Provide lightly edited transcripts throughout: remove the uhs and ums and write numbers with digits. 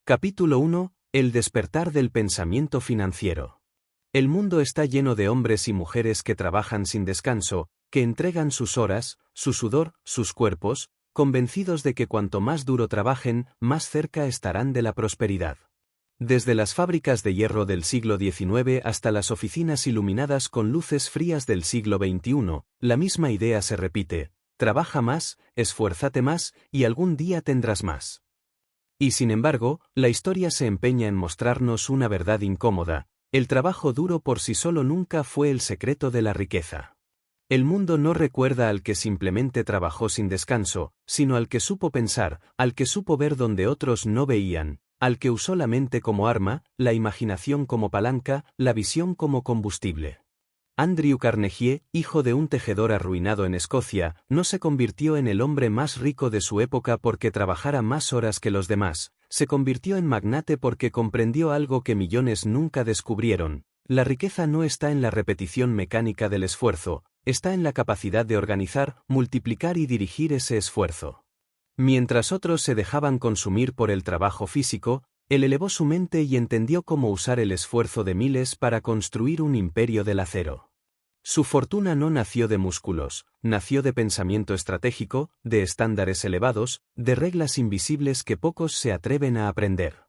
Capítulo 1. El despertar del pensamiento financiero. El mundo está lleno de hombres y mujeres que trabajan sin descanso, que entregan sus horas, su sudor, sus cuerpos, convencidos de que cuanto más duro trabajen, más cerca estarán de la prosperidad. Desde las fábricas de hierro del siglo XIX hasta las oficinas iluminadas con luces frías del siglo XXI, la misma idea se repite: trabaja más, esfuérzate más, y algún día tendrás más. Y sin embargo, la historia se empeña en mostrarnos una verdad incómoda: el trabajo duro por sí solo nunca fue el secreto de la riqueza. El mundo no recuerda al que simplemente trabajó sin descanso, sino al que supo pensar, al que supo ver donde otros no veían, al que usó la mente como arma, la imaginación como palanca, la visión como combustible. Andrew Carnegie, hijo de un tejedor arruinado en Escocia, no se convirtió en el hombre más rico de su época porque trabajara más horas que los demás, se convirtió en magnate porque comprendió algo que millones nunca descubrieron: la riqueza no está en la repetición mecánica del esfuerzo, está en la capacidad de organizar, multiplicar y dirigir ese esfuerzo. Mientras otros se dejaban consumir por el trabajo físico, él elevó su mente y entendió cómo usar el esfuerzo de miles para construir un imperio del acero. Su fortuna no nació de músculos, nació de pensamiento estratégico, de estándares elevados, de reglas invisibles que pocos se atreven a aprender.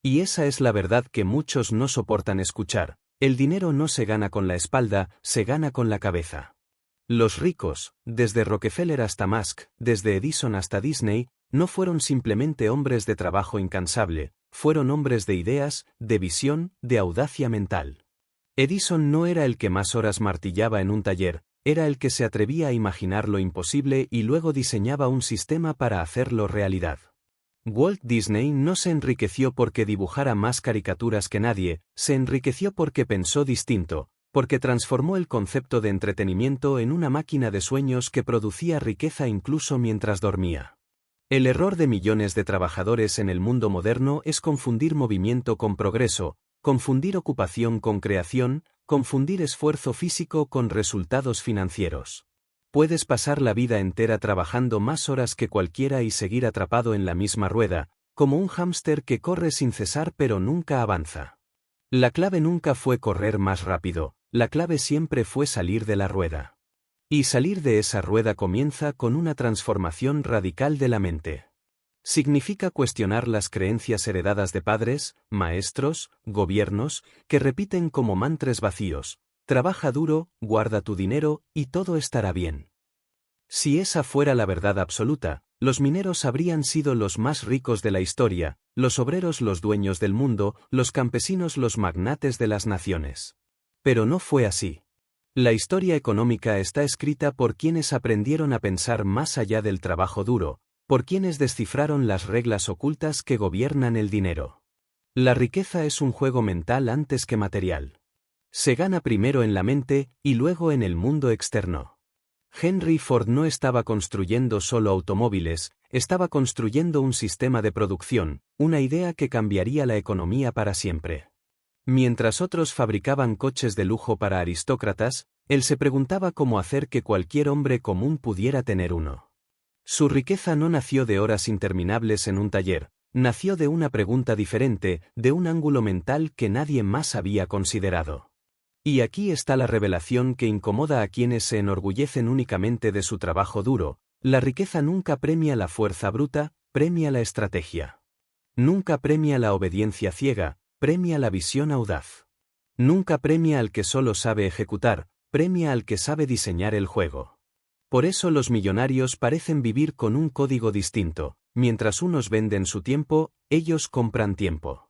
Y esa es la verdad que muchos no soportan escuchar: el dinero no se gana con la espalda, se gana con la cabeza. Los ricos, desde Rockefeller hasta Musk, desde Edison hasta Disney, no fueron simplemente hombres de trabajo incansable, fueron hombres de ideas, de visión, de audacia mental. Edison no era el que más horas martillaba en un taller, era el que se atrevía a imaginar lo imposible y luego diseñaba un sistema para hacerlo realidad. Walt Disney no se enriqueció porque dibujara más caricaturas que nadie, se enriqueció porque pensó distinto, porque transformó el concepto de entretenimiento en una máquina de sueños que producía riqueza incluso mientras dormía. El error de millones de trabajadores en el mundo moderno es confundir movimiento con progreso, confundir ocupación con creación, confundir esfuerzo físico con resultados financieros. Puedes pasar la vida entera trabajando más horas que cualquiera y seguir atrapado en la misma rueda, como un hámster que corre sin cesar pero nunca avanza. La clave nunca fue correr más rápido, la clave siempre fue salir de la rueda. Y salir de esa rueda comienza con una transformación radical de la mente. Significa cuestionar las creencias heredadas de padres, maestros, gobiernos, que repiten como mantras vacíos: trabaja duro, guarda tu dinero, y todo estará bien. Si esa fuera la verdad absoluta, los mineros habrían sido los más ricos de la historia, los obreros los dueños del mundo, los campesinos los magnates de las naciones. Pero no fue así. La historia económica está escrita por quienes aprendieron a pensar más allá del trabajo duro, por quienes descifraron las reglas ocultas que gobiernan el dinero. La riqueza es un juego mental antes que material. Se gana primero en la mente y luego en el mundo externo. Henry Ford no estaba construyendo solo automóviles, estaba construyendo un sistema de producción, una idea que cambiaría la economía para siempre. Mientras otros fabricaban coches de lujo para aristócratas, él se preguntaba cómo hacer que cualquier hombre común pudiera tener uno. Su riqueza no nació de horas interminables en un taller, nació de una pregunta diferente, de un ángulo mental que nadie más había considerado. Y aquí está la revelación que incomoda a quienes se enorgullecen únicamente de su trabajo duro: la riqueza nunca premia la fuerza bruta, premia la estrategia. Nunca premia la obediencia ciega, premia la visión audaz. Nunca premia al que solo sabe ejecutar, premia al que sabe diseñar el juego. Por eso los millonarios parecen vivir con un código distinto: mientras unos venden su tiempo, ellos compran tiempo.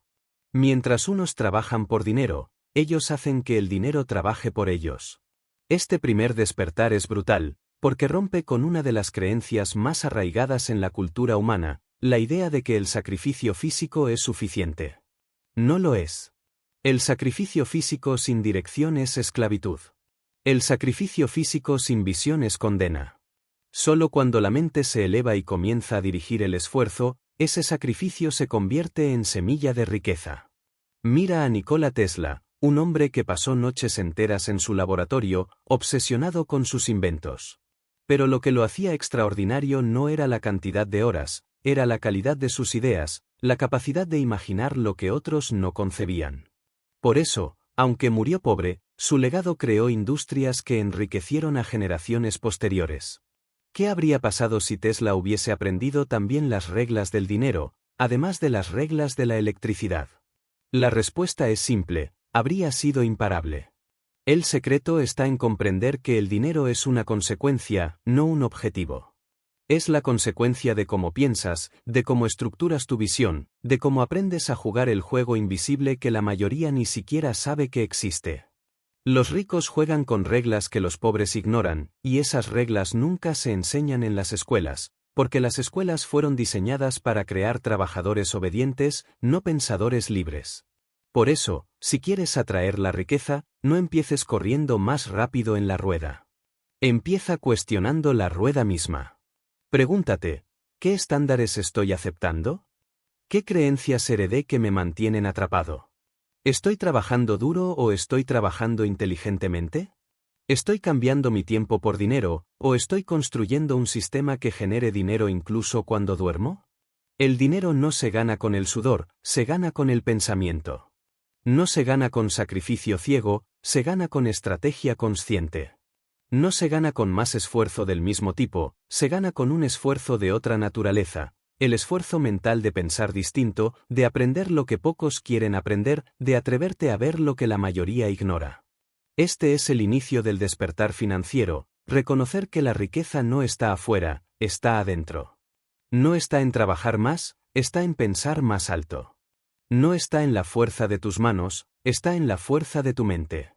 Mientras unos trabajan por dinero, ellos hacen que el dinero trabaje por ellos. Este primer despertar es brutal, porque rompe con una de las creencias más arraigadas en la cultura humana: la idea de que el sacrificio físico es suficiente. No lo es. El sacrificio físico sin dirección es esclavitud. El sacrificio físico sin visión es condena. Solo cuando la mente se eleva y comienza a dirigir el esfuerzo, ese sacrificio se convierte en semilla de riqueza. Mira a Nikola Tesla, un hombre que pasó noches enteras en su laboratorio, obsesionado con sus inventos. Pero lo que lo hacía extraordinario no era la cantidad de horas, era la calidad de sus ideas, la capacidad de imaginar lo que otros no concebían. Por eso, aunque murió pobre, su legado creó industrias que enriquecieron a generaciones posteriores. ¿Qué habría pasado si Tesla hubiese aprendido también las reglas del dinero, además de las reglas de la electricidad? La respuesta es simple: habría sido imparable. El secreto está en comprender que el dinero es una consecuencia, no un objetivo. Es la consecuencia de cómo piensas, de cómo estructuras tu visión, de cómo aprendes a jugar el juego invisible que la mayoría ni siquiera sabe que existe. Los ricos juegan con reglas que los pobres ignoran, y esas reglas nunca se enseñan en las escuelas, porque las escuelas fueron diseñadas para crear trabajadores obedientes, no pensadores libres. Por eso, si quieres atraer la riqueza, no empieces corriendo más rápido en la rueda. Empieza cuestionando la rueda misma. Pregúntate, ¿qué estándares estoy aceptando? ¿Qué creencias heredé que me mantienen atrapado? ¿Estoy trabajando duro o estoy trabajando inteligentemente? ¿Estoy cambiando mi tiempo por dinero, o estoy construyendo un sistema que genere dinero incluso cuando duermo? El dinero no se gana con el sudor, se gana con el pensamiento. No se gana con sacrificio ciego, se gana con estrategia consciente. No se gana con más esfuerzo del mismo tipo, se gana con un esfuerzo de otra naturaleza, el esfuerzo mental de pensar distinto, de aprender lo que pocos quieren aprender, de atreverte a ver lo que la mayoría ignora. Este es el inicio del despertar financiero, reconocer que la riqueza no está afuera, está adentro. No está en trabajar más, está en pensar más alto. No está en la fuerza de tus manos, está en la fuerza de tu mente.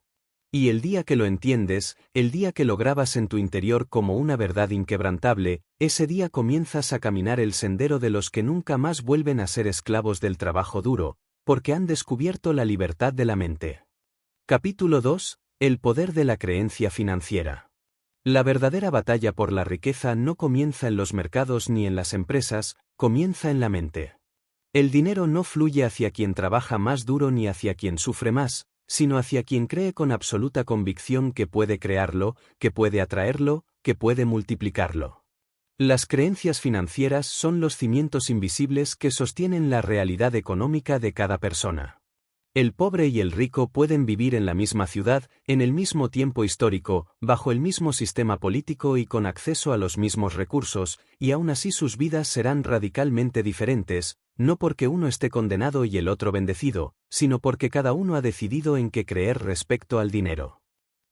Y el día que lo entiendes, el día que lo grabas en tu interior como una verdad inquebrantable, ese día comienzas a caminar el sendero de los que nunca más vuelven a ser esclavos del trabajo duro, porque han descubierto la libertad de la mente. Capítulo 2. El poder de la creencia financiera. La verdadera batalla por la riqueza no comienza en los mercados ni en las empresas, comienza en la mente. El dinero no fluye hacia quien trabaja más duro ni hacia quien sufre más, sino hacia quien cree con absoluta convicción que puede crearlo, que puede atraerlo, que puede multiplicarlo. Las creencias financieras son los cimientos invisibles que sostienen la realidad económica de cada persona. El pobre y el rico pueden vivir en la misma ciudad, en el mismo tiempo histórico, bajo el mismo sistema político y con acceso a los mismos recursos, y aún así sus vidas serán radicalmente diferentes, no porque uno esté condenado y el otro bendecido, sino porque cada uno ha decidido en qué creer respecto al dinero.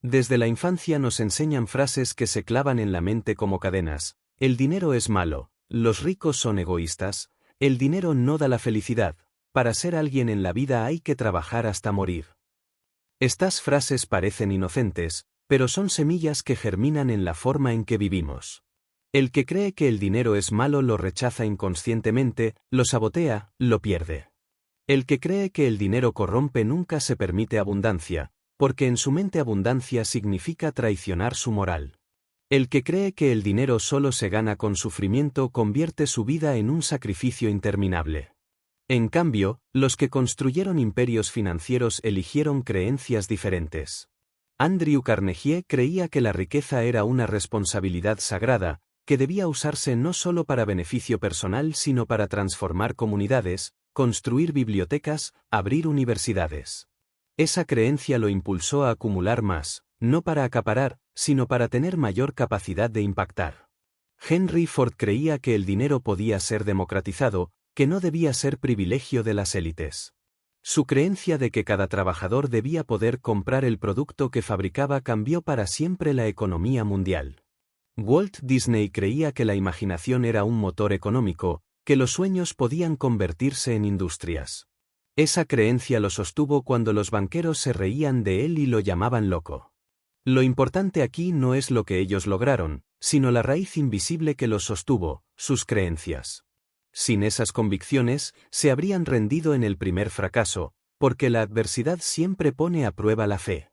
Desde la infancia nos enseñan frases que se clavan en la mente como cadenas: el dinero es malo, los ricos son egoístas, el dinero no da la felicidad. Para ser alguien en la vida hay que trabajar hasta morir. Estas frases parecen inocentes, pero son semillas que germinan en la forma en que vivimos. El que cree que el dinero es malo lo rechaza inconscientemente, lo sabotea, lo pierde. El que cree que el dinero corrompe nunca se permite abundancia, porque en su mente abundancia significa traicionar su moral. El que cree que el dinero solo se gana con sufrimiento convierte su vida en un sacrificio interminable. En cambio, los que construyeron imperios financieros eligieron creencias diferentes. Andrew Carnegie creía que la riqueza era una responsabilidad sagrada, que debía usarse no solo para beneficio personal sino para transformar comunidades, construir bibliotecas, abrir universidades. Esa creencia lo impulsó a acumular más, no para acaparar, sino para tener mayor capacidad de impactar. Henry Ford creía que el dinero podía ser democratizado, que no debía ser privilegio de las élites. Su creencia de que cada trabajador debía poder comprar el producto que fabricaba cambió para siempre la economía mundial. Walt Disney creía que la imaginación era un motor económico, que los sueños podían convertirse en industrias. Esa creencia lo sostuvo cuando los banqueros se reían de él y lo llamaban loco. Lo importante aquí no es lo que ellos lograron, sino la raíz invisible que los sostuvo, sus creencias. Sin esas convicciones, se habrían rendido en el primer fracaso, porque la adversidad siempre pone a prueba la fe.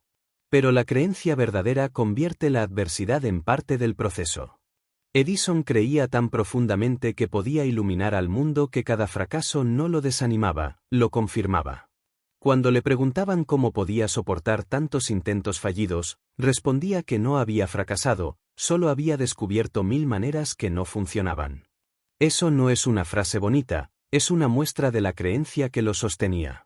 Pero la creencia verdadera convierte la adversidad en parte del proceso. Edison creía tan profundamente que podía iluminar al mundo que cada fracaso no lo desanimaba, lo confirmaba. Cuando le preguntaban cómo podía soportar tantos intentos fallidos, respondía que no había fracasado, solo había descubierto 1000 maneras que no funcionaban. Eso no es una frase bonita, Es una muestra de la creencia que lo sostenía.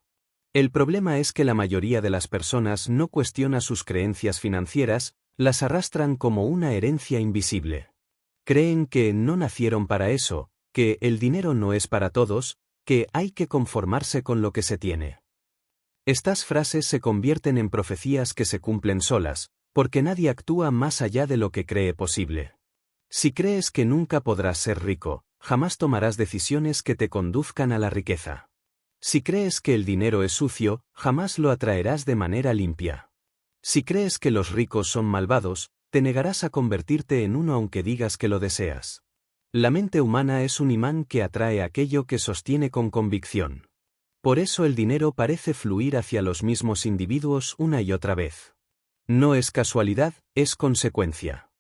El problema es que la mayoría de las personas no cuestiona sus creencias financieras, las arrastran como una herencia invisible. Creen que no nacieron para eso, que el dinero no es para todos, que hay que conformarse con lo que se tiene. Estas frases se convierten en profecías que se cumplen solas, porque nadie actúa más allá de lo que cree posible. Si crees que nunca podrás ser rico, jamás tomarás decisiones que te conduzcan a la riqueza. Si crees que el dinero es sucio, jamás lo atraerás de manera limpia. Si crees que los ricos son malvados, te negarás a convertirte en uno aunque digas que lo deseas. La mente humana es un imán que atrae aquello que sostiene con convicción. Por eso el dinero parece fluir hacia los mismos individuos una y otra vez. No es casualidad, es consecuencia.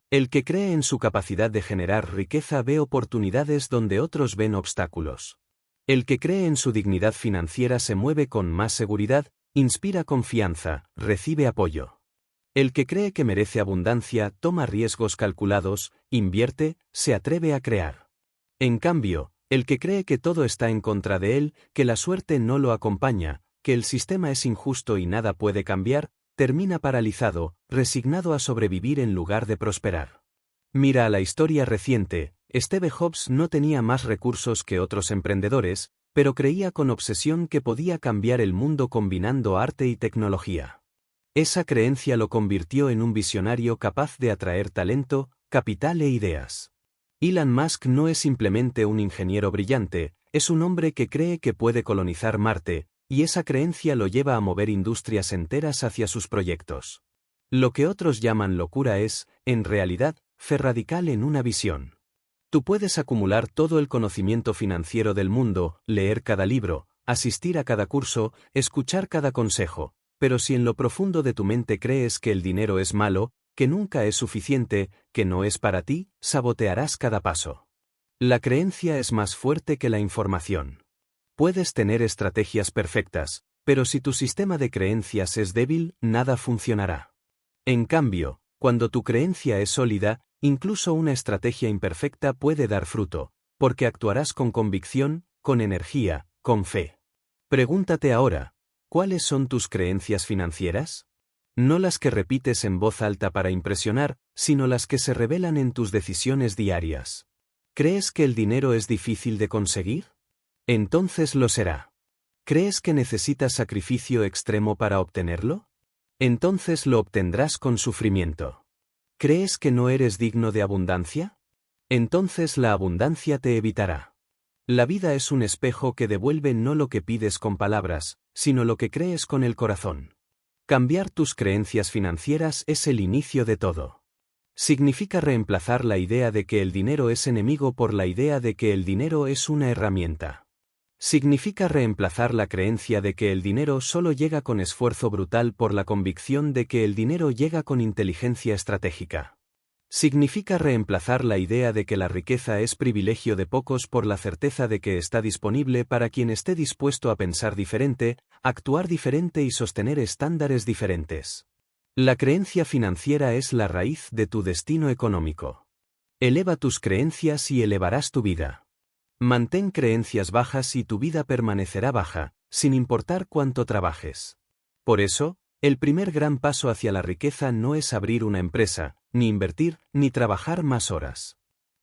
El que cree en su capacidad de generar riqueza ve oportunidades donde otros ven obstáculos. El que cree en su dignidad financiera se mueve con más seguridad, inspira confianza, recibe apoyo. El que cree que merece abundancia toma riesgos calculados, invierte, se atreve a crear. En cambio, el que cree que todo está en contra de él, que la suerte no lo acompaña, que el sistema es injusto y nada puede cambiar, termina paralizado, resignado a sobrevivir en lugar de prosperar. Mira a la historia reciente. Steve Jobs no tenía más recursos que otros emprendedores, pero creía con obsesión que podía cambiar el mundo combinando arte y tecnología. Esa creencia lo convirtió en un visionario capaz de atraer talento, capital e ideas. Elon Musk no es simplemente un ingeniero brillante, es un hombre que cree que puede colonizar Marte, y esa creencia lo lleva a mover industrias enteras hacia sus proyectos. Lo que otros llaman locura es, en realidad, fe radical en una visión. Tú puedes acumular todo el conocimiento financiero del mundo, leer cada libro, asistir a cada curso, escuchar cada consejo, pero si en lo profundo de tu mente crees que el dinero es malo, que nunca es suficiente, que no es para ti, sabotearás cada paso. La creencia es más fuerte que la información. Puedes tener estrategias perfectas, pero si tu sistema de creencias es débil, nada funcionará. En cambio, cuando tu creencia es sólida, incluso una estrategia imperfecta puede dar fruto, porque actuarás con convicción, con energía, con fe. Pregúntate ahora, ¿cuáles son tus creencias financieras? No las que repites en voz alta para impresionar, sino las que se revelan en tus decisiones diarias. ¿Crees que el dinero es difícil de conseguir? Entonces lo será. ¿Crees que necesitas sacrificio extremo para obtenerlo? Entonces lo obtendrás con sufrimiento. ¿Crees que no eres digno de abundancia? Entonces la abundancia te evitará. La vida es un espejo que devuelve no lo que pides con palabras, sino lo que crees con el corazón. Cambiar tus creencias financieras es el inicio de todo. Significa reemplazar la idea de que el dinero es enemigo por la idea de que el dinero es una herramienta. Significa reemplazar la creencia de que el dinero solo llega con esfuerzo brutal por la convicción de que el dinero llega con inteligencia estratégica. Significa reemplazar la idea de que la riqueza es privilegio de pocos por la certeza de que está disponible para quien esté dispuesto a pensar diferente, actuar diferente y sostener estándares diferentes. La creencia financiera es la raíz de tu destino económico. Eleva tus creencias y elevarás tu vida. Mantén creencias bajas y tu vida permanecerá baja, sin importar cuánto trabajes. Por eso, el primer gran paso hacia la riqueza no es abrir una empresa, ni invertir, ni trabajar más horas.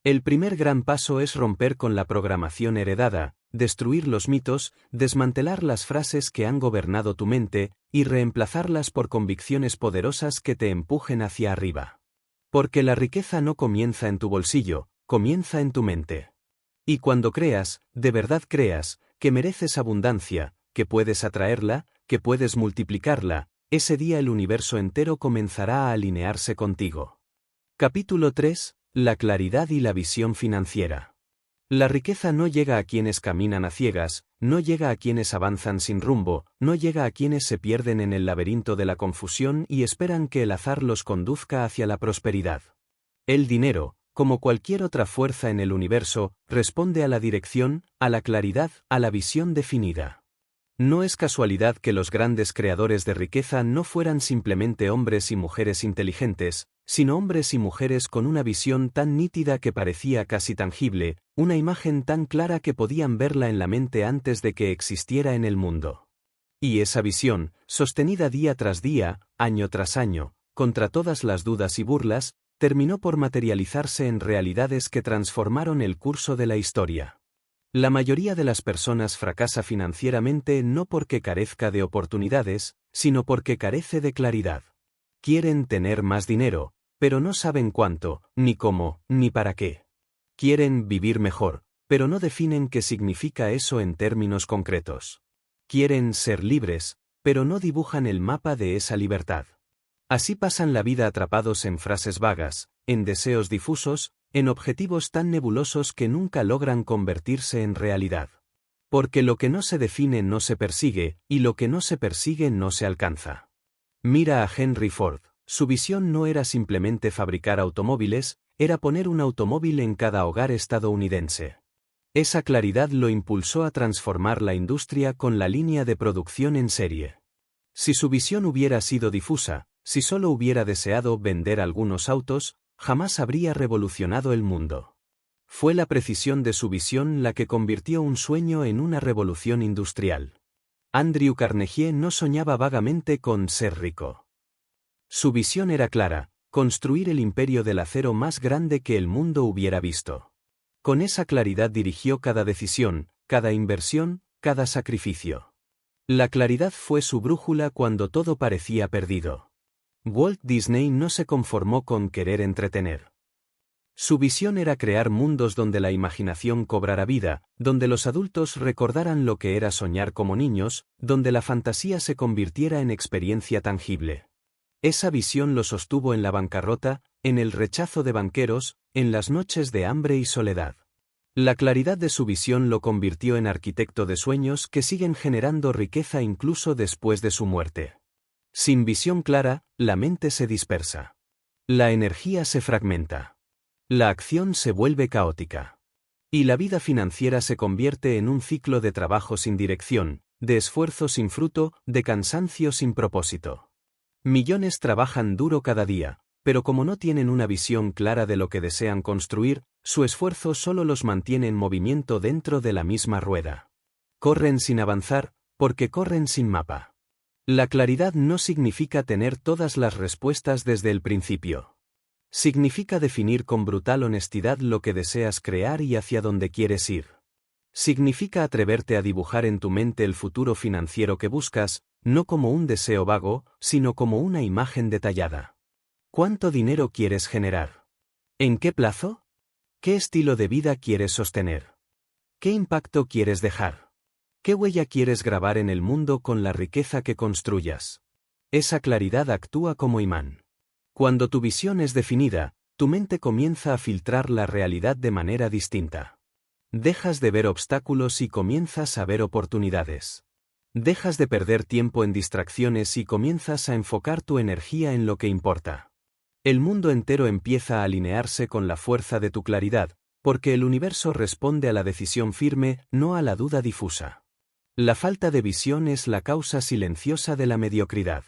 El primer gran paso es romper con la programación heredada, destruir los mitos, desmantelar las frases que han gobernado tu mente, y reemplazarlas por convicciones poderosas que te empujen hacia arriba. Porque la riqueza no comienza en tu bolsillo, comienza en tu mente. Y cuando creas, de verdad creas, que mereces abundancia, que puedes atraerla, que puedes multiplicarla, ese día el universo entero comenzará a alinearse contigo. Capítulo 3. La claridad y la visión financiera. La riqueza no llega a quienes caminan a ciegas, no llega a quienes avanzan sin rumbo, no llega a quienes se pierden en el laberinto de la confusión y esperan que el azar los conduzca hacia la prosperidad. El dinero, como cualquier otra fuerza en el universo, responde a la dirección, a la claridad, a la visión definida. No es casualidad que los grandes creadores de riqueza no fueran simplemente hombres y mujeres inteligentes, sino hombres y mujeres con una visión tan nítida que parecía casi tangible, una imagen tan clara que podían verla en la mente antes de que existiera en el mundo. Y esa visión, sostenida día tras día, año tras año, contra todas las dudas y burlas, terminó por materializarse en realidades que transformaron el curso de la historia. La mayoría de las personas fracasa financieramente no porque carezca de oportunidades, sino porque carece de claridad. Quieren tener más dinero, pero no saben cuánto, ni cómo, ni para qué. Quieren vivir mejor, pero no definen qué significa eso en términos concretos. Quieren ser libres, pero no dibujan el mapa de esa libertad. Así pasan la vida atrapados en frases vagas, en deseos difusos, en objetivos tan nebulosos que nunca logran convertirse en realidad. Porque lo que no se define no se persigue, y lo que no se persigue no se alcanza. Mira a Henry Ford, su visión no era simplemente fabricar automóviles, era poner un automóvil en cada hogar estadounidense. Esa claridad lo impulsó a transformar la industria con la línea de producción en serie. Si su visión hubiera sido difusa, si solo hubiera deseado vender algunos autos, jamás habría revolucionado el mundo. Fue la precisión de su visión la que convirtió un sueño en una revolución industrial. Andrew Carnegie no soñaba vagamente con ser rico. Su visión era clara: construir el imperio del acero más grande que el mundo hubiera visto. Con esa claridad dirigió cada decisión, cada inversión, cada sacrificio. La claridad fue su brújula cuando todo parecía perdido. Walt Disney no se conformó con querer entretener. Su visión era crear mundos donde la imaginación cobrara vida, donde los adultos recordaran lo que era soñar como niños, donde la fantasía se convirtiera en experiencia tangible. Esa visión lo sostuvo en la bancarrota, en el rechazo de banqueros, en las noches de hambre y soledad. La claridad de su visión lo convirtió en arquitecto de sueños que siguen generando riqueza incluso después de su muerte. Sin visión clara, la mente se dispersa. La energía se fragmenta. La acción se vuelve caótica. Y la vida financiera se convierte en un ciclo de trabajo sin dirección, de esfuerzo sin fruto, de cansancio sin propósito. Millones trabajan duro cada día, pero como no tienen una visión clara de lo que desean construir, su esfuerzo solo los mantiene en movimiento dentro de la misma rueda. Corren sin avanzar, porque corren sin mapa. La claridad no significa tener todas las respuestas desde el principio. Significa definir con brutal honestidad lo que deseas crear y hacia dónde quieres ir. Significa atreverte a dibujar en tu mente el futuro financiero que buscas, no como un deseo vago, sino como una imagen detallada. ¿Cuánto dinero quieres generar? ¿En qué plazo? ¿Qué estilo de vida quieres sostener? ¿Qué impacto quieres dejar? ¿Qué huella quieres grabar en el mundo con la riqueza que construyas? Esa claridad actúa como imán. Cuando tu visión es definida, tu mente comienza a filtrar la realidad de manera distinta. Dejas de ver obstáculos y comienzas a ver oportunidades. Dejas de perder tiempo en distracciones y comienzas a enfocar tu energía en lo que importa. El mundo entero empieza a alinearse con la fuerza de tu claridad, porque el universo responde a la decisión firme, no a la duda difusa. La falta de visión es la causa silenciosa de la mediocridad.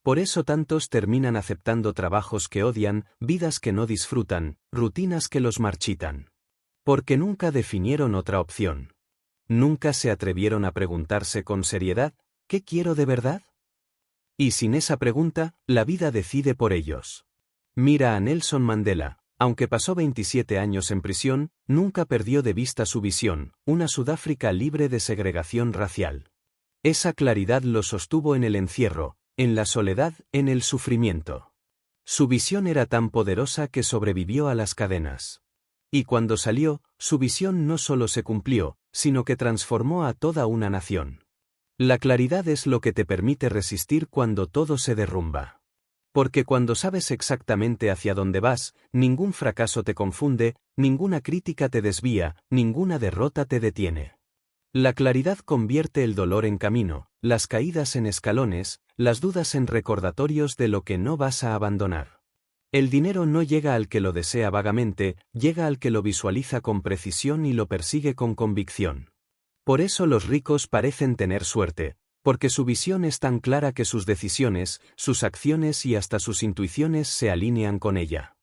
Por eso tantos terminan aceptando trabajos que odian, vidas que no disfrutan, rutinas que los marchitan. Porque nunca definieron otra opción. Nunca se atrevieron a preguntarse con seriedad: ¿qué quiero de verdad? Y sin esa pregunta, la vida decide por ellos. Mira a Nelson Mandela. Aunque pasó 27 años en prisión, nunca perdió de vista su visión: una Sudáfrica libre de segregación racial. Esa claridad lo sostuvo en el encierro, en la soledad, en el sufrimiento. Su visión era tan poderosa que sobrevivió a las cadenas. Y cuando salió, su visión no solo se cumplió, sino que transformó a toda una nación. La claridad es lo que te permite resistir cuando todo se derrumba. Porque cuando sabes exactamente hacia dónde vas, ningún fracaso te confunde, ninguna crítica te desvía, ninguna derrota te detiene. La claridad convierte el dolor en camino, las caídas en escalones, las dudas en recordatorios de lo que no vas a abandonar. El dinero no llega al que lo desea vagamente, llega al que lo visualiza con precisión y lo persigue con convicción. Por eso los ricos parecen tener suerte, Porque su visión es tan clara que sus decisiones, sus acciones y hasta sus intuiciones se alinean con ella.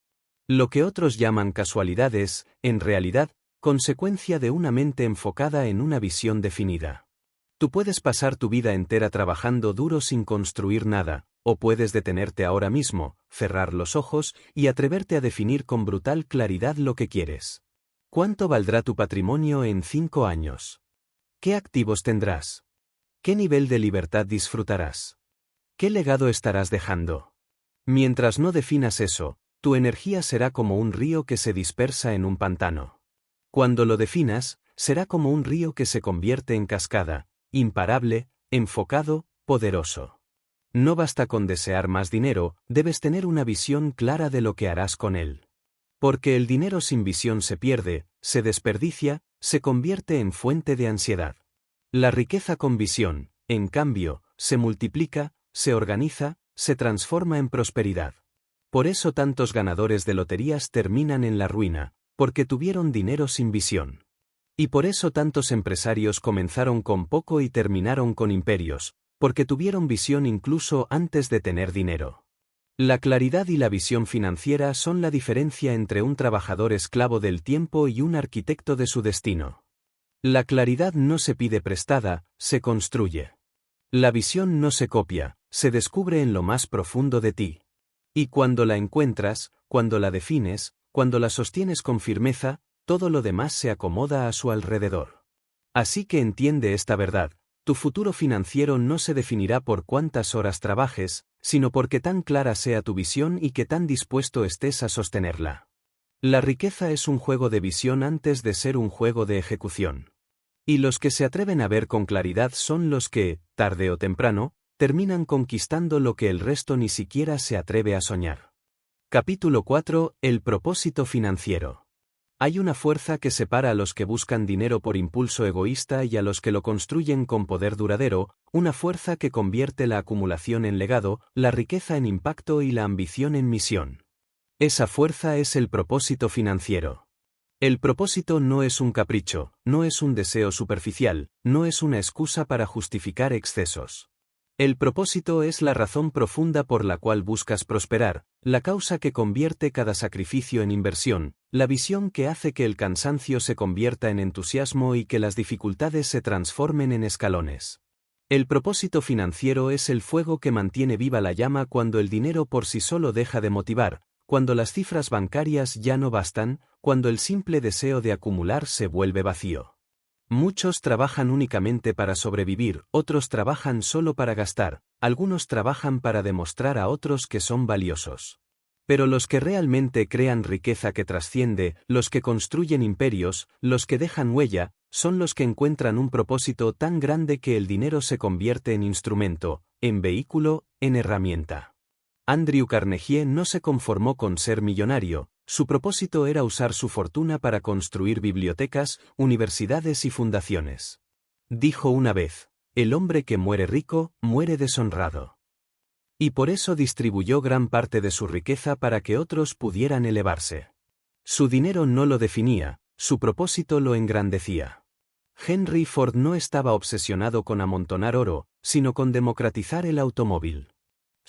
Lo que otros llaman casualidades, en realidad, consecuencia de una mente enfocada en una visión definida. Tú puedes pasar tu vida entera trabajando duro sin construir nada, o puedes detenerte ahora mismo, cerrar los ojos y atreverte a definir con brutal claridad lo que quieres. ¿Cuánto valdrá tu patrimonio en 5 años? ¿Qué activos tendrás? ¿Qué nivel de libertad disfrutarás? ¿Qué legado estarás dejando? Mientras no definas eso, tu energía será como un río que se dispersa en un pantano. Cuando lo definas, será como un río que se convierte en cascada, imparable, enfocado, poderoso. No basta con desear más dinero, debes tener una visión clara de lo que harás con él. Porque el dinero sin visión se pierde, se desperdicia, se convierte en fuente de ansiedad. La riqueza con visión, en cambio, se multiplica, se organiza, se transforma en prosperidad. Por eso tantos ganadores de loterías terminan en la ruina, porque tuvieron dinero sin visión. Y por eso tantos empresarios comenzaron con poco y terminaron con imperios, porque tuvieron visión incluso antes de tener dinero. La claridad y la visión financiera son la diferencia entre un trabajador esclavo del tiempo y un arquitecto de su destino. La claridad no se pide prestada, se construye. La visión no se copia, se descubre en lo más profundo de ti. Y cuando la encuentras, cuando la defines, cuando la sostienes con firmeza, todo lo demás se acomoda a su alrededor. Así que entiende esta verdad, tu futuro financiero no se definirá por cuántas horas trabajes, sino porque tan clara sea tu visión y que tan dispuesto estés a sostenerla. La riqueza es un juego de visión antes de ser un juego de ejecución. Y los que se atreven a ver con claridad son los que, tarde o temprano, terminan conquistando lo que el resto ni siquiera se atreve a soñar. Capítulo 4. El propósito financiero. Hay una fuerza que separa a los que buscan dinero por impulso egoísta y a los que lo construyen con poder duradero, una fuerza que convierte la acumulación en legado, la riqueza en impacto y la ambición en misión. Esa fuerza es el propósito financiero. El propósito no es un capricho, no es un deseo superficial, no es una excusa para justificar excesos. El propósito es la razón profunda por la cual buscas prosperar, la causa que convierte cada sacrificio en inversión, la visión que hace que el cansancio se convierta en entusiasmo y que las dificultades se transformen en escalones. El propósito financiero es el fuego que mantiene viva la llama cuando el dinero por sí solo deja de motivar, cuando las cifras bancarias ya no bastan, cuando el simple deseo de acumular se vuelve vacío. Muchos trabajan únicamente para sobrevivir, otros trabajan solo para gastar, algunos trabajan para demostrar a otros que son valiosos. Pero los que realmente crean riqueza que trasciende, los que construyen imperios, los que dejan huella, son los que encuentran un propósito tan grande que el dinero se convierte en instrumento, en vehículo, en herramienta. Andrew Carnegie no se conformó con ser millonario, su propósito era usar su fortuna para construir bibliotecas, universidades y fundaciones. Dijo una vez, el hombre que muere rico, muere deshonrado. Y por eso distribuyó gran parte de su riqueza para que otros pudieran elevarse. Su dinero no lo definía, su propósito lo engrandecía. Henry Ford no estaba obsesionado con amontonar oro, sino con democratizar el automóvil.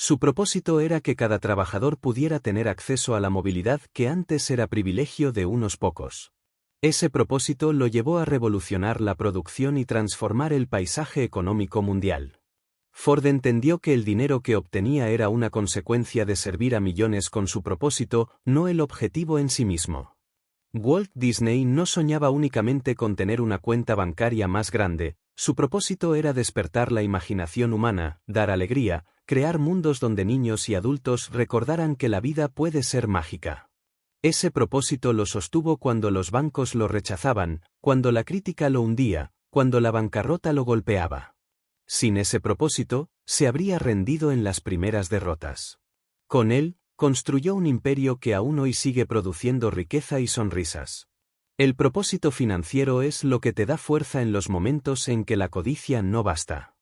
Su propósito era que cada trabajador pudiera tener acceso a la movilidad que antes era privilegio de unos pocos. Ese propósito lo llevó a revolucionar la producción y transformar el paisaje económico mundial. Ford entendió que el dinero que obtenía era una consecuencia de servir a millones con su propósito, no el objetivo en sí mismo. Walt Disney no soñaba únicamente con tener una cuenta bancaria más grande, su propósito era despertar la imaginación humana, dar alegría, crear mundos donde niños y adultos recordaran que la vida puede ser mágica. Ese propósito lo sostuvo cuando los bancos lo rechazaban, cuando la crítica lo hundía, cuando la bancarrota lo golpeaba. Sin ese propósito, se habría rendido en las primeras derrotas. Con él, construyó un imperio que aún hoy sigue produciendo riqueza y sonrisas. El propósito financiero es lo que te da fuerza en los momentos en que la codicia no basta.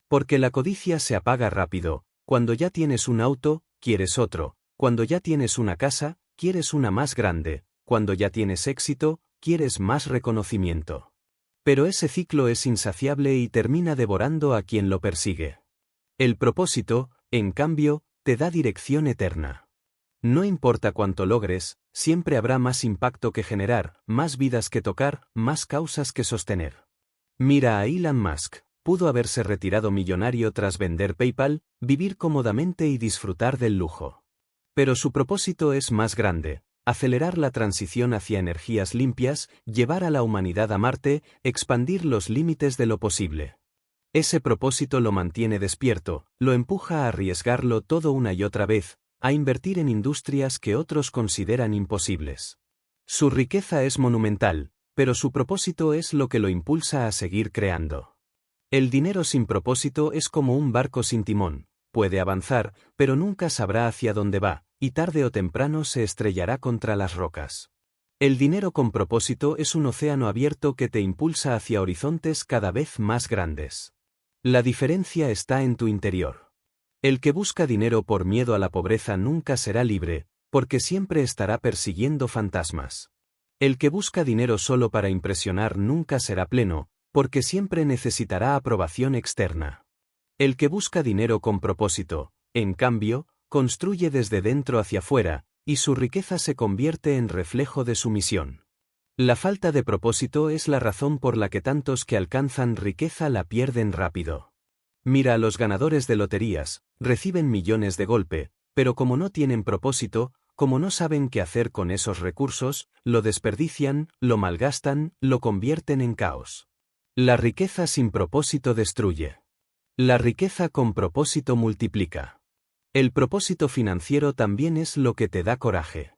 Porque la codicia se apaga rápido, cuando ya tienes un auto, quieres otro, cuando ya tienes una casa, quieres una más grande, cuando ya tienes éxito, quieres más reconocimiento. Pero ese ciclo es insaciable y termina devorando a quien lo persigue. El propósito, en cambio, te da dirección eterna. No importa cuánto logres, siempre habrá más impacto que generar, más vidas que tocar, más causas que sostener. Mira a Elon Musk, pudo haberse retirado millonario tras vender PayPal, vivir cómodamente y disfrutar del lujo. Pero su propósito es más grande: acelerar la transición hacia energías limpias, llevar a la humanidad a Marte, expandir los límites de lo posible. Ese propósito lo mantiene despierto, lo empuja a arriesgarlo todo una y otra vez, a invertir en industrias que otros consideran imposibles. Su riqueza es monumental, pero su propósito es lo que lo impulsa a seguir creando. El dinero sin propósito es como un barco sin timón: puede avanzar, pero nunca sabrá hacia dónde va, y tarde o temprano se estrellará contra las rocas. El dinero con propósito es un océano abierto que te impulsa hacia horizontes cada vez más grandes. La diferencia está en tu interior. El que busca dinero por miedo a la pobreza nunca será libre, porque siempre estará persiguiendo fantasmas. El que busca dinero solo para impresionar nunca será pleno, porque siempre necesitará aprobación externa. El que busca dinero con propósito, en cambio, construye desde dentro hacia fuera, y su riqueza se convierte en reflejo de su misión. La falta de propósito es la razón por la que tantos que alcanzan riqueza la pierden rápido. Mira a los ganadores de loterías: reciben millones de golpe, pero como no tienen propósito, como no saben qué hacer con esos recursos, lo desperdician, lo malgastan, lo convierten en caos. La riqueza sin propósito destruye. La riqueza con propósito multiplica. El propósito financiero también es lo que te da coraje.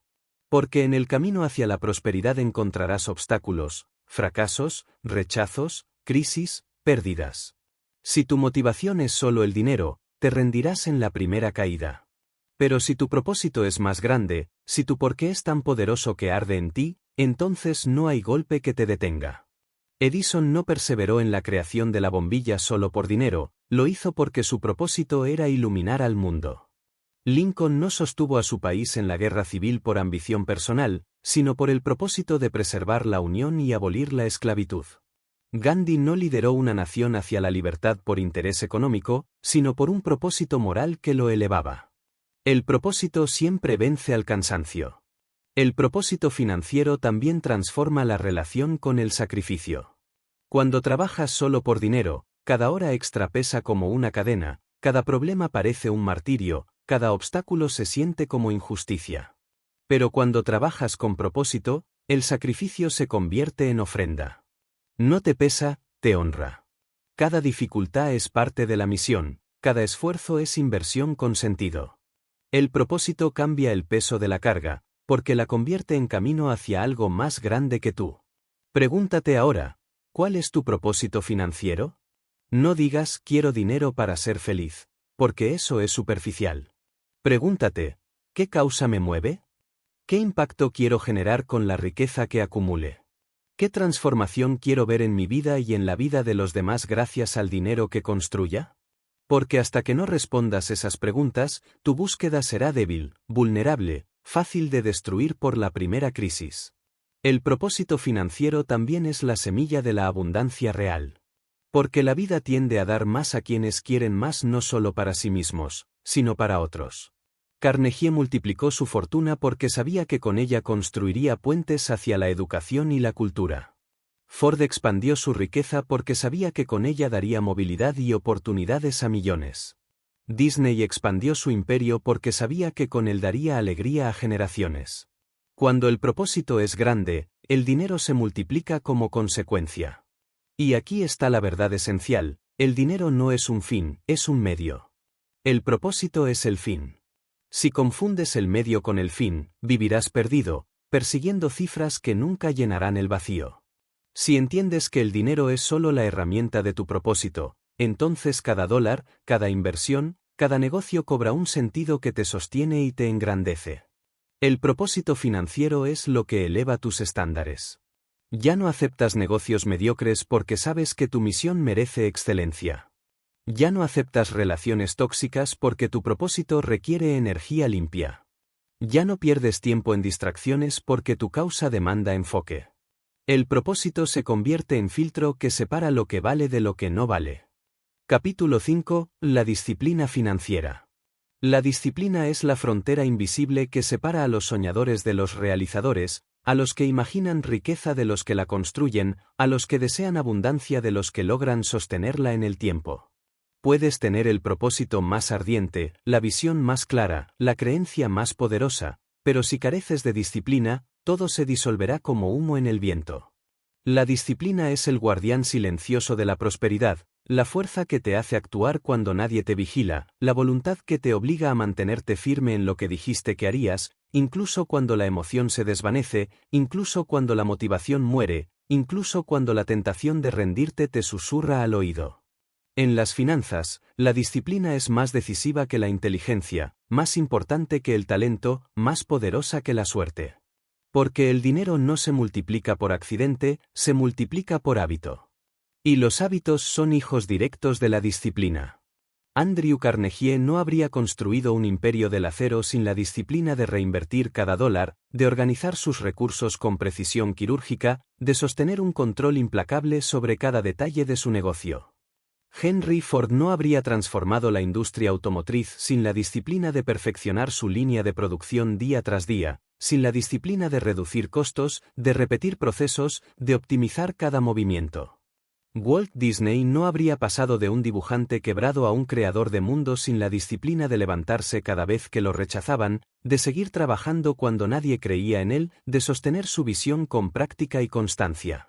Porque en el camino hacia la prosperidad encontrarás obstáculos, fracasos, rechazos, crisis, pérdidas. Si tu motivación es solo el dinero, te rendirás en la primera caída. Pero si tu propósito es más grande, si tu porqué es tan poderoso que arde en ti, entonces no hay golpe que te detenga. Edison no perseveró en la creación de la bombilla solo por dinero, lo hizo porque su propósito era iluminar al mundo. Lincoln no sostuvo a su país en la guerra civil por ambición personal, sino por el propósito de preservar la unión y abolir la esclavitud. Gandhi no lideró una nación hacia la libertad por interés económico, sino por un propósito moral que lo elevaba. El propósito siempre vence al cansancio. El propósito financiero también transforma la relación con el sacrificio. Cuando trabajas solo por dinero, cada hora extra pesa como una cadena, cada problema parece un martirio, cada obstáculo se siente como injusticia. Pero cuando trabajas con propósito, el sacrificio se convierte en ofrenda. No te pesa, te honra. Cada dificultad es parte de la misión, cada esfuerzo es inversión con sentido. El propósito cambia el peso de la carga, porque la convierte en camino hacia algo más grande que tú. Pregúntate ahora: ¿cuál es tu propósito financiero? No digas quiero dinero para ser feliz, porque eso es superficial. Pregúntate: ¿qué causa me mueve? ¿Qué impacto quiero generar con la riqueza que acumule? ¿Qué transformación quiero ver en mi vida y en la vida de los demás gracias al dinero que construya? Porque hasta que no respondas esas preguntas, tu búsqueda será débil, vulnerable, fácil de destruir por la primera crisis. El propósito financiero también es la semilla de la abundancia real. Porque la vida tiende a dar más a quienes quieren más, no solo para sí mismos, sino para otros. Carnegie multiplicó su fortuna porque sabía que con ella construiría puentes hacia la educación y la cultura. Ford expandió su riqueza porque sabía que con ella daría movilidad y oportunidades a millones. Disney expandió su imperio porque sabía que con él daría alegría a generaciones. Cuando el propósito es grande, el dinero se multiplica como consecuencia. Y aquí está la verdad esencial: el dinero no es un fin, es un medio. El propósito es el fin. Si confundes el medio con el fin, vivirás perdido, persiguiendo cifras que nunca llenarán el vacío. Si entiendes que el dinero es solo la herramienta de tu propósito, entonces cada dólar, cada inversión, cada negocio cobra un sentido que te sostiene y te engrandece. El propósito financiero es lo que eleva tus estándares. Ya no aceptas negocios mediocres porque sabes que tu misión merece excelencia. Ya no aceptas relaciones tóxicas porque tu propósito requiere energía limpia. Ya no pierdes tiempo en distracciones porque tu causa demanda enfoque. El propósito se convierte en filtro que separa lo que vale de lo que no vale. Capítulo 5. La disciplina financiera. La disciplina es la frontera invisible que separa a los soñadores de los realizadores, a los que imaginan riqueza de los que la construyen, a los que desean abundancia de los que logran sostenerla en el tiempo. Puedes tener el propósito más ardiente, la visión más clara, la creencia más poderosa, pero si careces de disciplina, todo se disolverá como humo en el viento. La disciplina es el guardián silencioso de la prosperidad, la fuerza que te hace actuar cuando nadie te vigila, la voluntad que te obliga a mantenerte firme en lo que dijiste que harías, incluso cuando la emoción se desvanece, incluso cuando la motivación muere, incluso cuando la tentación de rendirte te susurra al oído. En las finanzas, la disciplina es más decisiva que la inteligencia, más importante que el talento, más poderosa que la suerte. Porque el dinero no se multiplica por accidente, se multiplica por hábito. Y los hábitos son hijos directos de la disciplina. Andrew Carnegie no habría construido un imperio del acero sin la disciplina de reinvertir cada dólar, de organizar sus recursos con precisión quirúrgica, de sostener un control implacable sobre cada detalle de su negocio. Henry Ford no habría transformado la industria automotriz sin la disciplina de perfeccionar su línea de producción día tras día, sin la disciplina de reducir costos, de repetir procesos, de optimizar cada movimiento. Walt Disney no habría pasado de un dibujante quebrado a un creador de mundos sin la disciplina de levantarse cada vez que lo rechazaban, de seguir trabajando cuando nadie creía en él, de sostener su visión con práctica y constancia.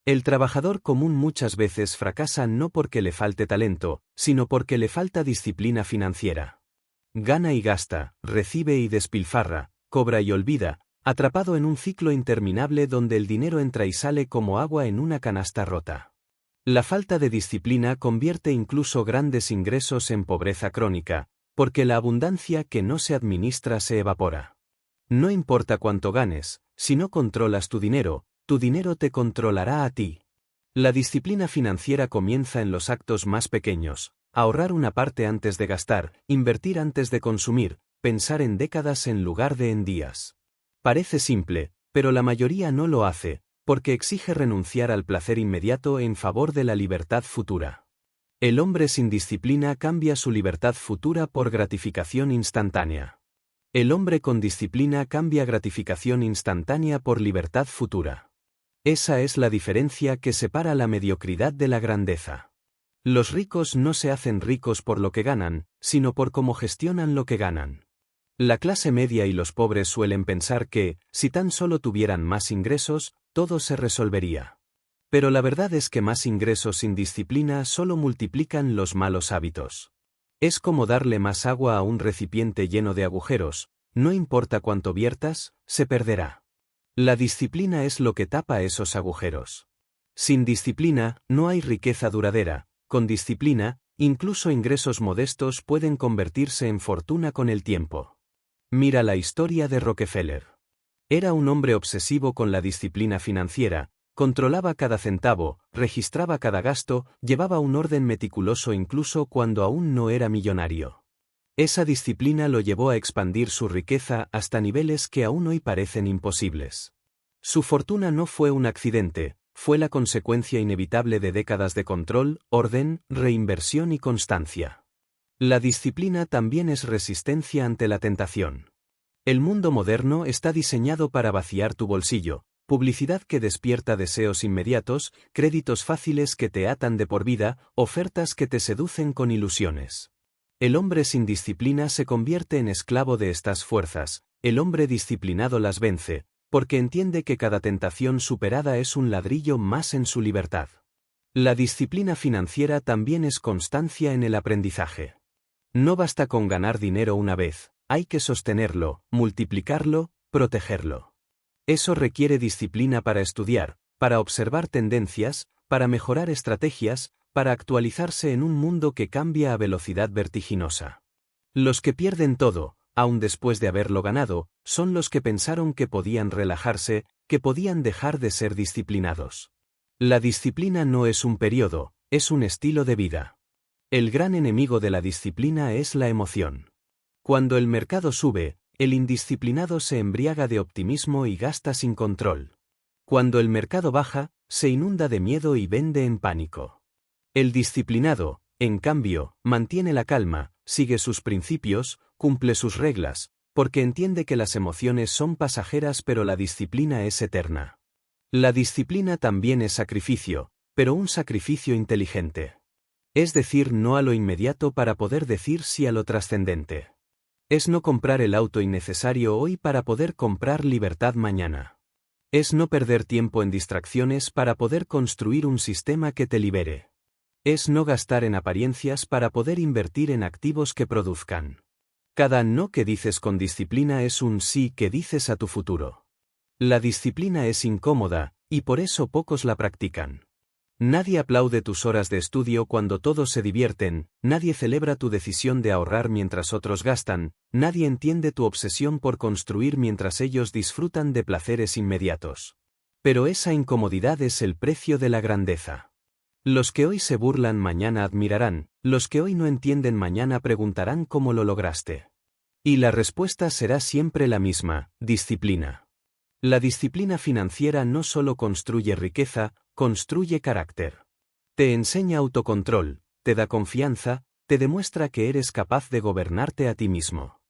El trabajador común muchas veces fracasa no porque le falte talento, sino porque le falta disciplina financiera. Gana y gasta, recibe y despilfarra, cobra y olvida, atrapado en un ciclo interminable donde el dinero entra y sale como agua en una canasta rota. La falta de disciplina convierte incluso grandes ingresos en pobreza crónica, porque la abundancia que no se administra se evapora. No importa cuánto ganes, si no controlas tu dinero te controlará a ti. La disciplina financiera comienza en los actos más pequeños: ahorrar una parte antes de gastar, invertir antes de consumir, pensar en décadas en lugar de en días. Parece simple, pero la mayoría no lo hace, porque exige renunciar al placer inmediato en favor de la libertad futura. El hombre sin disciplina cambia su libertad futura por gratificación instantánea. El hombre con disciplina cambia gratificación instantánea por libertad futura. Esa es la diferencia que separa la mediocridad de la grandeza. Los ricos no se hacen ricos por lo que ganan, sino por cómo gestionan lo que ganan. La clase media y los pobres suelen pensar que, si tan solo tuvieran más ingresos, todo se resolvería. Pero la verdad es que más ingresos sin disciplina solo multiplican los malos hábitos. Es como darle más agua a un recipiente lleno de agujeros: no importa cuánto viertas, se perderá. La disciplina es lo que tapa esos agujeros. Sin disciplina, no hay riqueza duradera; con disciplina, incluso ingresos modestos pueden convertirse en fortuna con el tiempo. Mira la historia de Rockefeller. Era un hombre obsesivo con la disciplina financiera, controlaba cada centavo, registraba cada gasto, llevaba un orden meticuloso incluso cuando aún no era millonario. Esa disciplina lo llevó a expandir su riqueza hasta niveles que aún hoy parecen imposibles. Su fortuna no fue un accidente, fue la consecuencia inevitable de décadas de control, orden, reinversión y constancia. La disciplina también es resistencia ante la tentación. El mundo moderno está diseñado para vaciar tu bolsillo: publicidad que despierta deseos inmediatos, créditos fáciles que te atan de por vida, ofertas que te seducen con ilusiones. El hombre sin disciplina se convierte en esclavo de estas fuerzas; el hombre disciplinado las vence, porque entiende que cada tentación superada es un ladrillo más en su libertad. La disciplina financiera también es constancia en el aprendizaje. No basta con ganar dinero una vez, hay que sostenerlo, multiplicarlo, protegerlo. Eso requiere disciplina para estudiar, para observar tendencias, para mejorar estrategias, para actualizarse en un mundo que cambia a velocidad vertiginosa. Los que pierden todo, aun después de haberlo ganado, son los que pensaron que podían relajarse, que podían dejar de ser disciplinados. La disciplina no es un periodo, es un estilo de vida. El gran enemigo de la disciplina es la emoción. Cuando el mercado sube, el indisciplinado se embriaga de optimismo y gasta sin control. Cuando el mercado baja, se inunda de miedo y vende en pánico. El disciplinado, en cambio, mantiene la calma, sigue sus principios, cumple sus reglas, porque entiende que las emociones son pasajeras pero la disciplina es eterna. La disciplina también es sacrificio, pero un sacrificio inteligente. Es decir no a lo inmediato para poder decir sí a lo trascendente. Es no comprar el auto innecesario hoy para poder comprar libertad mañana. Es no perder tiempo en distracciones para poder construir un sistema que te libere. Es no gastar en apariencias para poder invertir en activos que produzcan. Cada no que dices con disciplina es un sí que dices a tu futuro. La disciplina es incómoda, y por eso pocos la practican. Nadie aplaude tus horas de estudio cuando todos se divierten, nadie celebra tu decisión de ahorrar mientras otros gastan, nadie entiende tu obsesión por construir mientras ellos disfrutan de placeres inmediatos. Pero esa incomodidad es el precio de la grandeza. Los que hoy se burlan mañana admirarán, los que hoy no entienden mañana preguntarán cómo lo lograste. Y la respuesta será siempre la misma: disciplina. La disciplina financiera no solo construye riqueza, construye carácter. Te enseña autocontrol, te da confianza, te demuestra que eres capaz de gobernarte a ti mismo.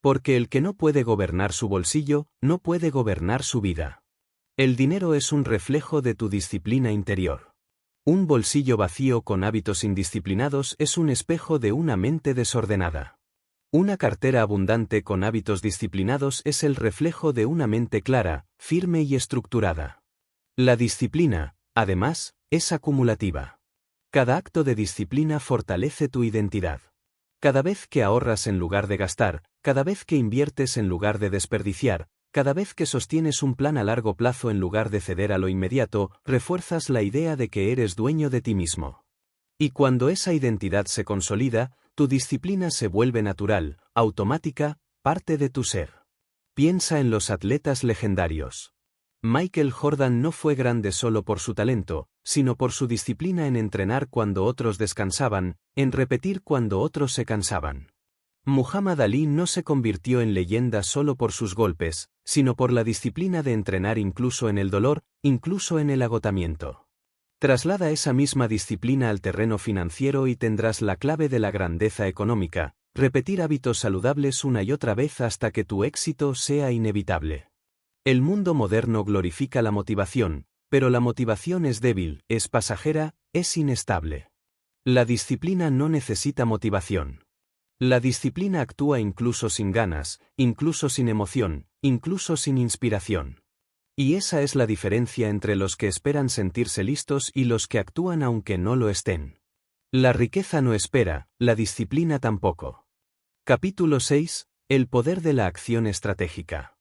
Porque el que no puede gobernar su bolsillo, no puede gobernar su vida. El dinero es un reflejo de tu disciplina interior. Un bolsillo vacío con hábitos indisciplinados es un espejo de una mente desordenada. Una cartera abundante con hábitos disciplinados es el reflejo de una mente clara, firme y estructurada. La disciplina, además, es acumulativa. Cada acto de disciplina fortalece tu identidad. Cada vez que ahorras en lugar de gastar, cada vez que inviertes en lugar de desperdiciar, cada vez que sostienes un plan a largo plazo en lugar de ceder a lo inmediato, refuerzas la idea de que eres dueño de ti mismo. Y cuando esa identidad se consolida, tu disciplina se vuelve natural, automática, parte de tu ser. Piensa en los atletas legendarios. Michael Jordan no fue grande solo por su talento, sino por su disciplina en entrenar cuando otros descansaban, en repetir cuando otros se cansaban. Muhammad Ali no se convirtió en leyenda solo por sus golpes, sino por la disciplina de entrenar incluso en el dolor, incluso en el agotamiento. Traslada esa misma disciplina al terreno financiero y tendrás la clave de la grandeza económica: repetir hábitos saludables una y otra vez hasta que tu éxito sea inevitable. El mundo moderno glorifica la motivación, pero la motivación es débil, es pasajera, es inestable. La disciplina no necesita motivación. La disciplina actúa incluso sin ganas, incluso sin emoción, incluso sin inspiración. Y esa es la diferencia entre los que esperan sentirse listos y los que actúan aunque no lo estén. La riqueza no espera, la disciplina tampoco. Capítulo 6. El poder de la acción estratégica.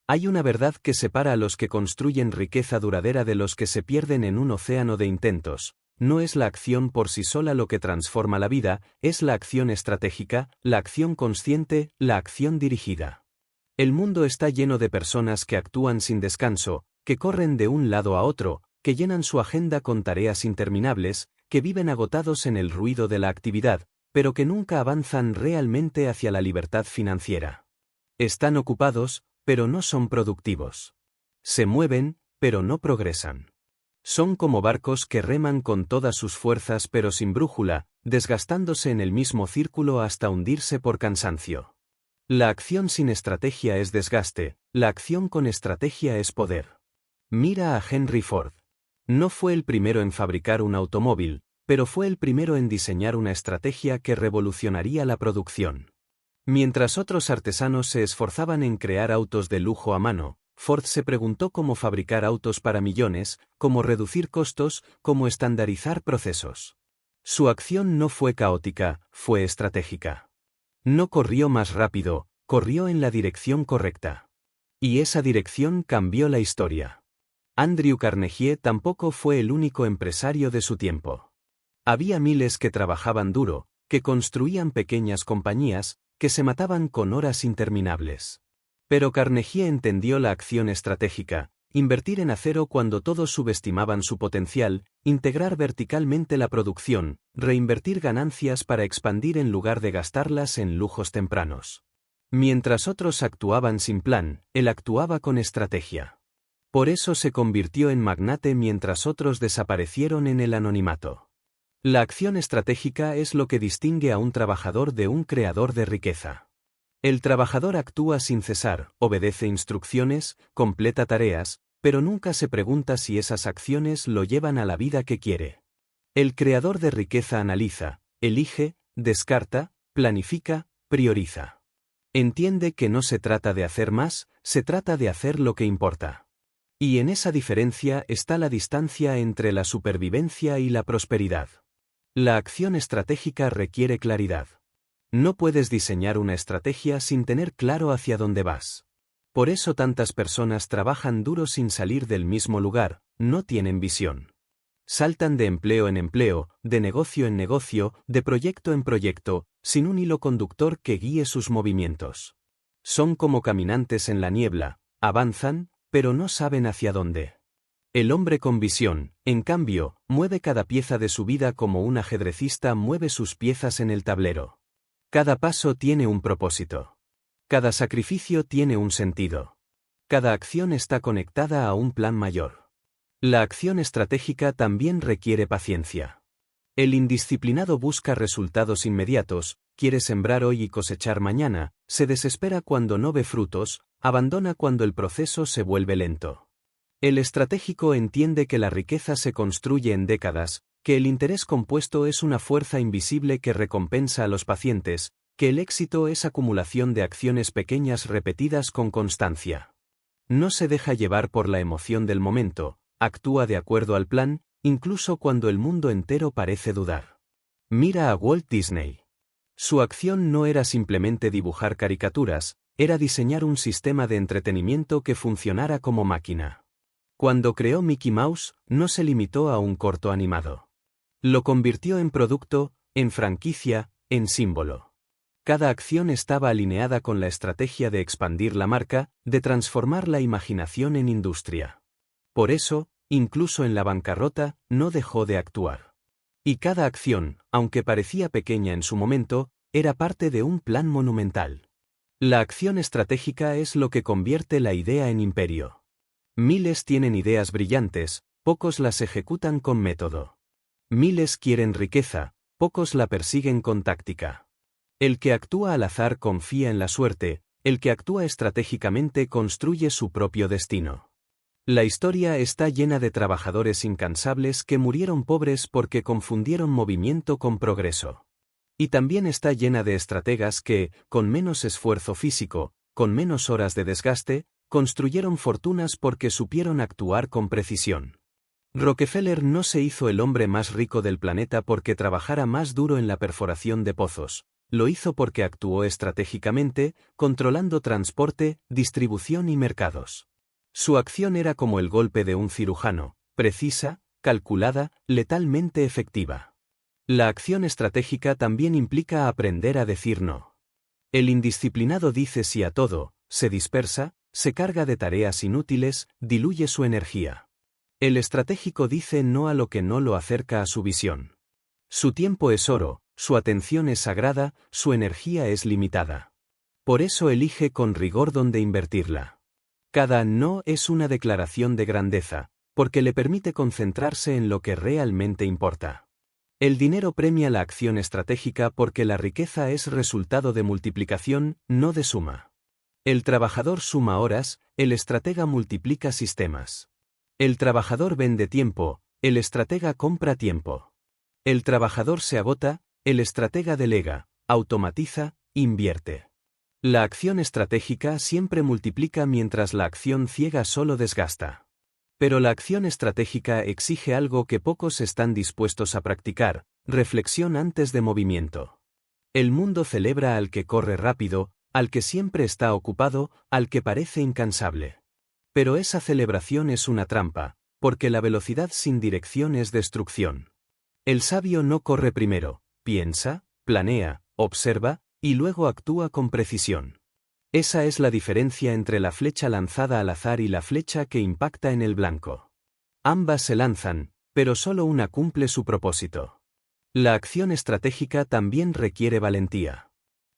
Hay una verdad que separa a los que construyen riqueza duradera de los que se pierden en un océano de intentos. No es la acción por sí sola lo que transforma la vida, es la acción estratégica, la acción consciente, la acción dirigida. El mundo está lleno de personas que actúan sin descanso, que corren de un lado a otro, que llenan su agenda con tareas interminables, que viven agotados en el ruido de la actividad, pero que nunca avanzan realmente hacia la libertad financiera. Están ocupados, pero no son productivos. Se mueven, pero no progresan. Son como barcos que reman con todas sus fuerzas pero sin brújula, desgastándose en el mismo círculo hasta hundirse por cansancio. La acción sin estrategia es desgaste, la acción con estrategia es poder. Mira a Henry Ford. No fue el primero en fabricar un automóvil, pero fue el primero en diseñar una estrategia que revolucionaría la producción. Mientras otros artesanos se esforzaban en crear autos de lujo a mano, Ford se preguntó cómo fabricar autos para millones, cómo reducir costos, cómo estandarizar procesos. Su acción no fue caótica, fue estratégica. No corrió más rápido, corrió en la dirección correcta. Y esa dirección cambió la historia. Andrew Carnegie tampoco fue el único empresario de su tiempo. Había miles que trabajaban duro, que construían pequeñas compañías, que se mataban con horas interminables. Pero Carnegie entendió la acción estratégica: invertir en acero cuando todos subestimaban su potencial, integrar verticalmente la producción, reinvertir ganancias para expandir en lugar de gastarlas en lujos tempranos. Mientras otros actuaban sin plan, él actuaba con estrategia. Por eso se convirtió en magnate mientras otros desaparecieron en el anonimato. La acción estratégica es lo que distingue a un trabajador de un creador de riqueza. El trabajador actúa sin cesar, obedece instrucciones, completa tareas, pero nunca se pregunta si esas acciones lo llevan a la vida que quiere. El creador de riqueza analiza, elige, descarta, planifica, prioriza. Entiende que no se trata de hacer más, se trata de hacer lo que importa. Y en esa diferencia está la distancia entre la supervivencia y la prosperidad. La acción estratégica requiere claridad. No puedes diseñar una estrategia sin tener claro hacia dónde vas. Por eso tantas personas trabajan duro sin salir del mismo lugar, no tienen visión. Saltan de empleo en empleo, de negocio en negocio, de proyecto en proyecto, sin un hilo conductor que guíe sus movimientos. Son como caminantes en la niebla, avanzan, pero no saben hacia dónde. El hombre con visión, en cambio, mueve cada pieza de su vida como un ajedrecista mueve sus piezas en el tablero. Cada paso tiene un propósito. Cada sacrificio tiene un sentido. Cada acción está conectada a un plan mayor. La acción estratégica también requiere paciencia. El indisciplinado busca resultados inmediatos, quiere sembrar hoy y cosechar mañana, se desespera cuando no ve frutos, abandona cuando el proceso se vuelve lento. El estratégico entiende que la riqueza se construye en décadas, que el interés compuesto es una fuerza invisible que recompensa a los pacientes, que el éxito es acumulación de acciones pequeñas repetidas con constancia. No se deja llevar por la emoción del momento, actúa de acuerdo al plan, incluso cuando el mundo entero parece dudar. Mira a Walt Disney. Su acción no era simplemente dibujar caricaturas, era diseñar un sistema de entretenimiento que funcionara como máquina. Cuando creó Mickey Mouse, no se limitó a un corto animado. Lo convirtió en producto, en franquicia, en símbolo. Cada acción estaba alineada con la estrategia de expandir la marca, de transformar la imaginación en industria. Por eso, incluso en la bancarrota, no dejó de actuar. Y cada acción, aunque parecía pequeña en su momento, era parte de un plan monumental. La acción estratégica es lo que convierte la idea en imperio. Miles tienen ideas brillantes, pocos las ejecutan con método. Miles quieren riqueza, pocos la persiguen con táctica. El que actúa al azar confía en la suerte, el que actúa estratégicamente construye su propio destino. La historia está llena de trabajadores incansables que murieron pobres porque confundieron movimiento con progreso. Y también está llena de estrategas que, con menos esfuerzo físico, con menos horas de desgaste, construyeron fortunas porque supieron actuar con precisión. Rockefeller no se hizo el hombre más rico del planeta porque trabajara más duro en la perforación de pozos, lo hizo porque actuó estratégicamente, controlando transporte, distribución y mercados. Su acción era como el golpe de un cirujano, precisa, calculada, letalmente efectiva. La acción estratégica también implica aprender a decir no. El indisciplinado dice sí a todo, se dispersa, se carga de tareas inútiles, diluye su energía. El estratégico dice no a lo que no lo acerca a su visión. Su tiempo es oro, su atención es sagrada, su energía es limitada. Por eso elige con rigor dónde invertirla. Cada no es una declaración de grandeza, porque le permite concentrarse en lo que realmente importa. El dinero premia la acción estratégica porque la riqueza es resultado de multiplicación, no de suma. El trabajador suma horas, el estratega multiplica sistemas. El trabajador vende tiempo, el estratega compra tiempo. El trabajador se agota, el estratega delega, automatiza, invierte. La acción estratégica siempre multiplica mientras la acción ciega solo desgasta. Pero la acción estratégica exige algo que pocos están dispuestos a practicar: reflexión antes de movimiento. El mundo celebra al que corre rápido, al que siempre está ocupado, al que parece incansable. Pero esa celebración es una trampa, porque la velocidad sin dirección es destrucción. El sabio no corre primero, piensa, planea, observa, y luego actúa con precisión. Esa es la diferencia entre la flecha lanzada al azar y la flecha que impacta en el blanco. Ambas se lanzan, pero solo una cumple su propósito. La acción estratégica también requiere valentía.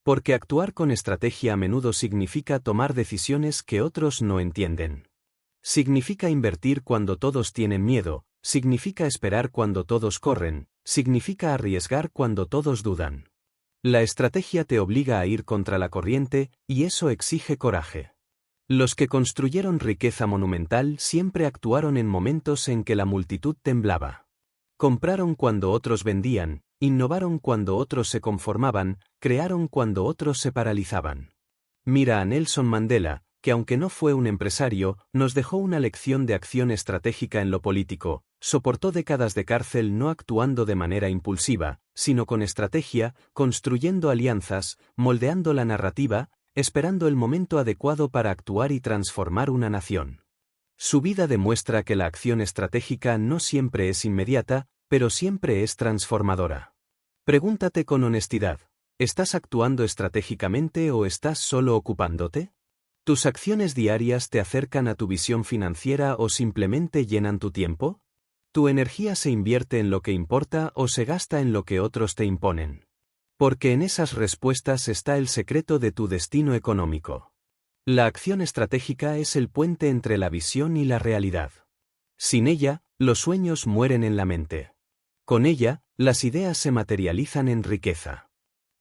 Porque actuar con estrategia a menudo significa tomar decisiones que otros no entienden. Significa invertir cuando todos tienen miedo, significa esperar cuando todos corren, significa arriesgar cuando todos dudan. La estrategia te obliga a ir contra la corriente, y eso exige coraje. Los que construyeron riqueza monumental siempre actuaron en momentos en que la multitud temblaba. Compraron cuando otros vendían, innovaron cuando otros se conformaban, crearon cuando otros se paralizaban. Mira a Nelson Mandela, que aunque no fue un empresario, nos dejó una lección de acción estratégica en lo político, soportó décadas de cárcel no actuando de manera impulsiva, sino con estrategia, construyendo alianzas, moldeando la narrativa, esperando el momento adecuado para actuar y transformar una nación. Su vida demuestra que la acción estratégica no siempre es inmediata, pero siempre es transformadora. Pregúntate con honestidad, ¿estás actuando estratégicamente o estás solo ocupándote? ¿Tus acciones diarias te acercan a tu visión financiera o simplemente llenan tu tiempo? ¿Tu energía se invierte en lo que importa o se gasta en lo que otros te imponen? Porque en esas respuestas está el secreto de tu destino económico. La acción estratégica es el puente entre la visión y la realidad. Sin ella, los sueños mueren en la mente. Con ella, las ideas se materializan en riqueza.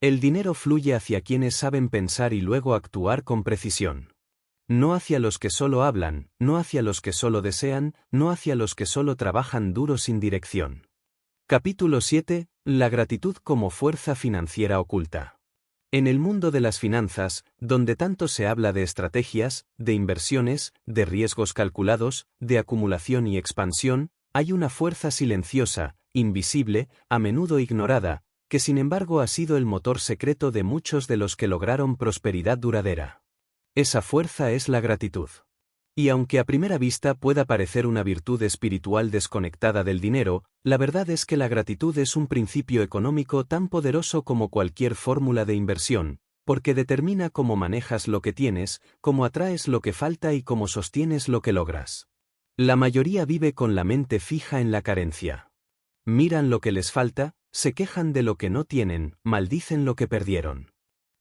El dinero fluye hacia quienes saben pensar y luego actuar con precisión. No hacia los que solo hablan, no hacia los que solo desean, no hacia los que solo trabajan duro sin dirección. Capítulo 7. La gratitud como fuerza financiera oculta. En el mundo de las finanzas, donde tanto se habla de estrategias, de inversiones, de riesgos calculados, de acumulación y expansión, hay una fuerza silenciosa, invisible, a menudo ignorada, que sin embargo ha sido el motor secreto de muchos de los que lograron prosperidad duradera. Esa fuerza es la gratitud. Y aunque a primera vista pueda parecer una virtud espiritual desconectada del dinero, la verdad es que la gratitud es un principio económico tan poderoso como cualquier fórmula de inversión, porque determina cómo manejas lo que tienes, cómo atraes lo que falta y cómo sostienes lo que logras. La mayoría vive con la mente fija en la carencia. Miran lo que les falta, se quejan de lo que no tienen, maldicen lo que perdieron.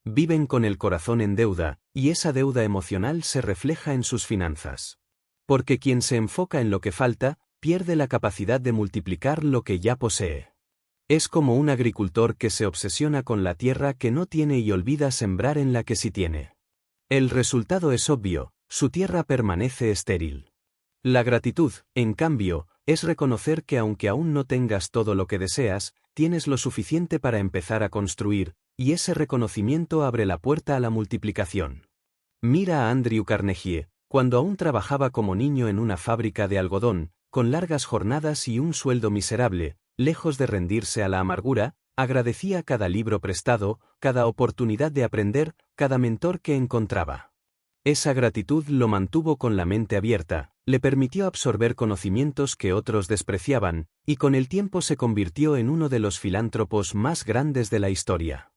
Viven con el corazón en deuda, y esa deuda emocional se refleja en sus finanzas. Porque quien se enfoca en lo que falta, pierde la capacidad de multiplicar lo que ya posee. Es como un agricultor que se obsesiona con la tierra que no tiene y olvida sembrar en la que sí tiene. El resultado es obvio, su tierra permanece estéril. La gratitud, en cambio, es reconocer que aunque aún no tengas todo lo que deseas, tienes lo suficiente para empezar a construir, y ese reconocimiento abre la puerta a la multiplicación. Mira a Andrew Carnegie, cuando aún trabajaba como niño en una fábrica de algodón, con largas jornadas y un sueldo miserable, lejos de rendirse a la amargura, agradecía cada libro prestado, cada oportunidad de aprender, cada mentor que encontraba. Esa gratitud lo mantuvo con la mente abierta, le permitió absorber conocimientos que otros despreciaban, y con el tiempo se convirtió en uno de los filántropos más grandes de la historia.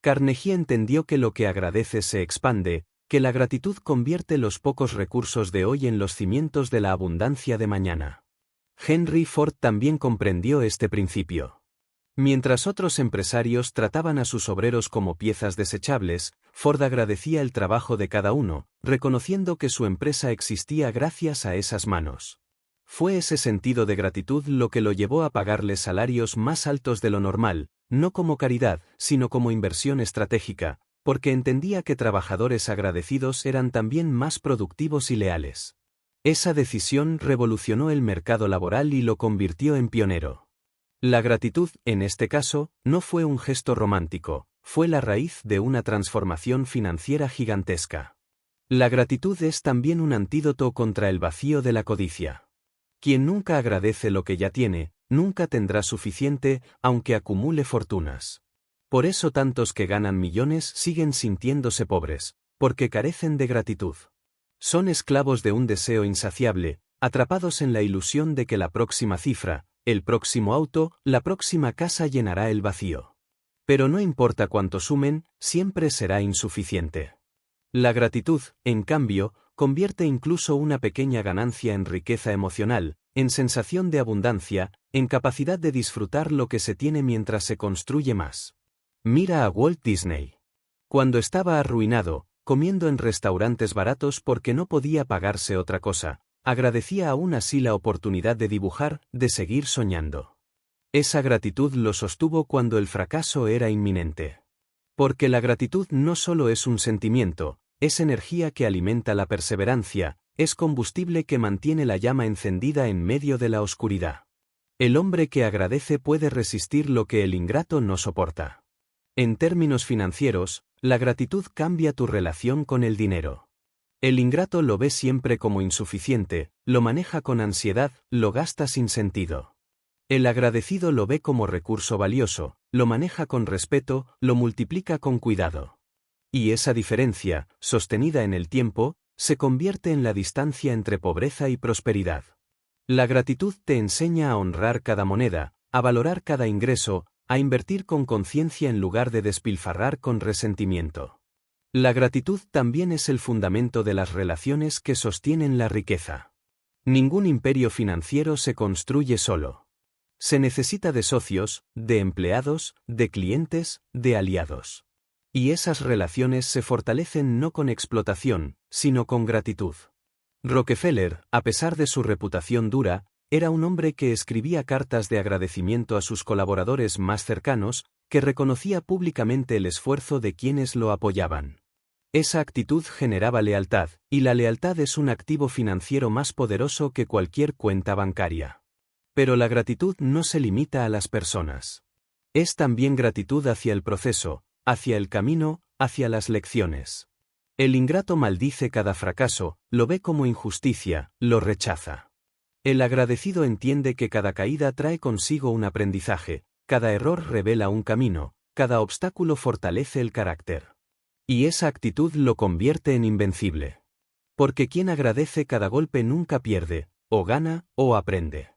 Carnegie entendió que lo que agradece se expande, que la gratitud convierte los pocos recursos de hoy en los cimientos de la abundancia de mañana. Henry Ford también comprendió este principio. Mientras otros empresarios trataban a sus obreros como piezas desechables, Ford agradecía el trabajo de cada uno, reconociendo que su empresa existía gracias a esas manos. Fue ese sentido de gratitud lo que lo llevó a pagarles salarios más altos de lo normal, no como caridad, sino como inversión estratégica, porque entendía que trabajadores agradecidos eran también más productivos y leales. Esa decisión revolucionó el mercado laboral y lo convirtió en pionero. La gratitud, en este caso, no fue un gesto romántico, fue la raíz de una transformación financiera gigantesca. La gratitud es también un antídoto contra el vacío de la codicia. Quien nunca agradece lo que ya tiene, nunca tendrá suficiente, aunque acumule fortunas. Por eso tantos que ganan millones siguen sintiéndose pobres, porque carecen de gratitud. Son esclavos de un deseo insaciable, atrapados en la ilusión de que la próxima cifra, el próximo auto, la próxima casa llenará el vacío. Pero no importa cuánto sumen, siempre será insuficiente. La gratitud, en cambio, convierte incluso una pequeña ganancia en riqueza emocional, en sensación de abundancia, en capacidad de disfrutar lo que se tiene mientras se construye más. Mira a Walt Disney. Cuando estaba arruinado, comiendo en restaurantes baratos porque no podía pagarse otra cosa, agradecía aún así la oportunidad de dibujar, de seguir soñando. Esa gratitud lo sostuvo cuando el fracaso era inminente. Porque la gratitud no solo es un sentimiento, es energía que alimenta la perseverancia, es combustible que mantiene la llama encendida en medio de la oscuridad. El hombre que agradece puede resistir lo que el ingrato no soporta. En términos financieros, la gratitud cambia tu relación con el dinero. El ingrato lo ve siempre como insuficiente, lo maneja con ansiedad, lo gasta sin sentido. El agradecido lo ve como recurso valioso, lo maneja con respeto, lo multiplica con cuidado. Y esa diferencia, sostenida en el tiempo, se convierte en la distancia entre pobreza y prosperidad. La gratitud te enseña a honrar cada moneda, a valorar cada ingreso, a invertir con conciencia en lugar de despilfarrar con resentimiento. La gratitud también es el fundamento de las relaciones que sostienen la riqueza. Ningún imperio financiero se construye solo. Se necesita de socios, de empleados, de clientes, de aliados. Y esas relaciones se fortalecen no con explotación, sino con gratitud. Rockefeller, a pesar de su reputación dura, era un hombre que escribía cartas de agradecimiento a sus colaboradores más cercanos, que reconocía públicamente el esfuerzo de quienes lo apoyaban. Esa actitud generaba lealtad, y la lealtad es un activo financiero más poderoso que cualquier cuenta bancaria. Pero la gratitud no se limita a las personas. Es también gratitud hacia el proceso, hacia el camino, hacia las lecciones. El ingrato maldice cada fracaso, lo ve como injusticia, lo rechaza. El agradecido entiende que cada caída trae consigo un aprendizaje, cada error revela un camino, cada obstáculo fortalece el carácter. Y esa actitud lo convierte en invencible. Porque quien agradece cada golpe nunca pierde, o gana, o aprende.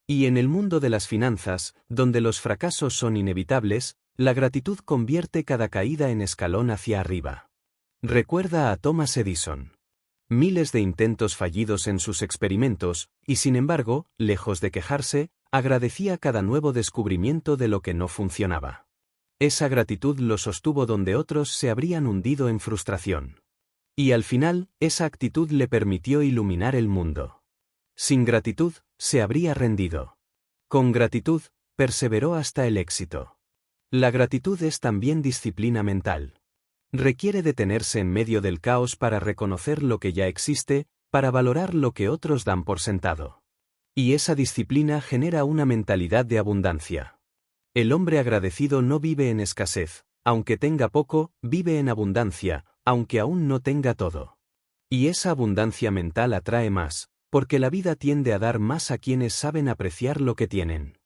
Y en el mundo de las finanzas, donde los fracasos son inevitables, la gratitud convierte cada caída en escalón hacia arriba. Recuerda a Thomas Edison. Miles de intentos fallidos en sus experimentos, y sin embargo, lejos de quejarse, agradecía cada nuevo descubrimiento de lo que no funcionaba. Esa gratitud lo sostuvo donde otros se habrían hundido en frustración. Y al final, esa actitud le permitió iluminar el mundo. Sin gratitud, se habría rendido. Con gratitud, perseveró hasta el éxito. La gratitud es también disciplina mental. Requiere detenerse en medio del caos para reconocer lo que ya existe, para valorar lo que otros dan por sentado. Y esa disciplina genera una mentalidad de abundancia. El hombre agradecido no vive en escasez, aunque tenga poco, vive en abundancia, aunque aún no tenga todo. Y esa abundancia mental atrae más, porque la vida tiende a dar más a quienes saben apreciar lo que tienen.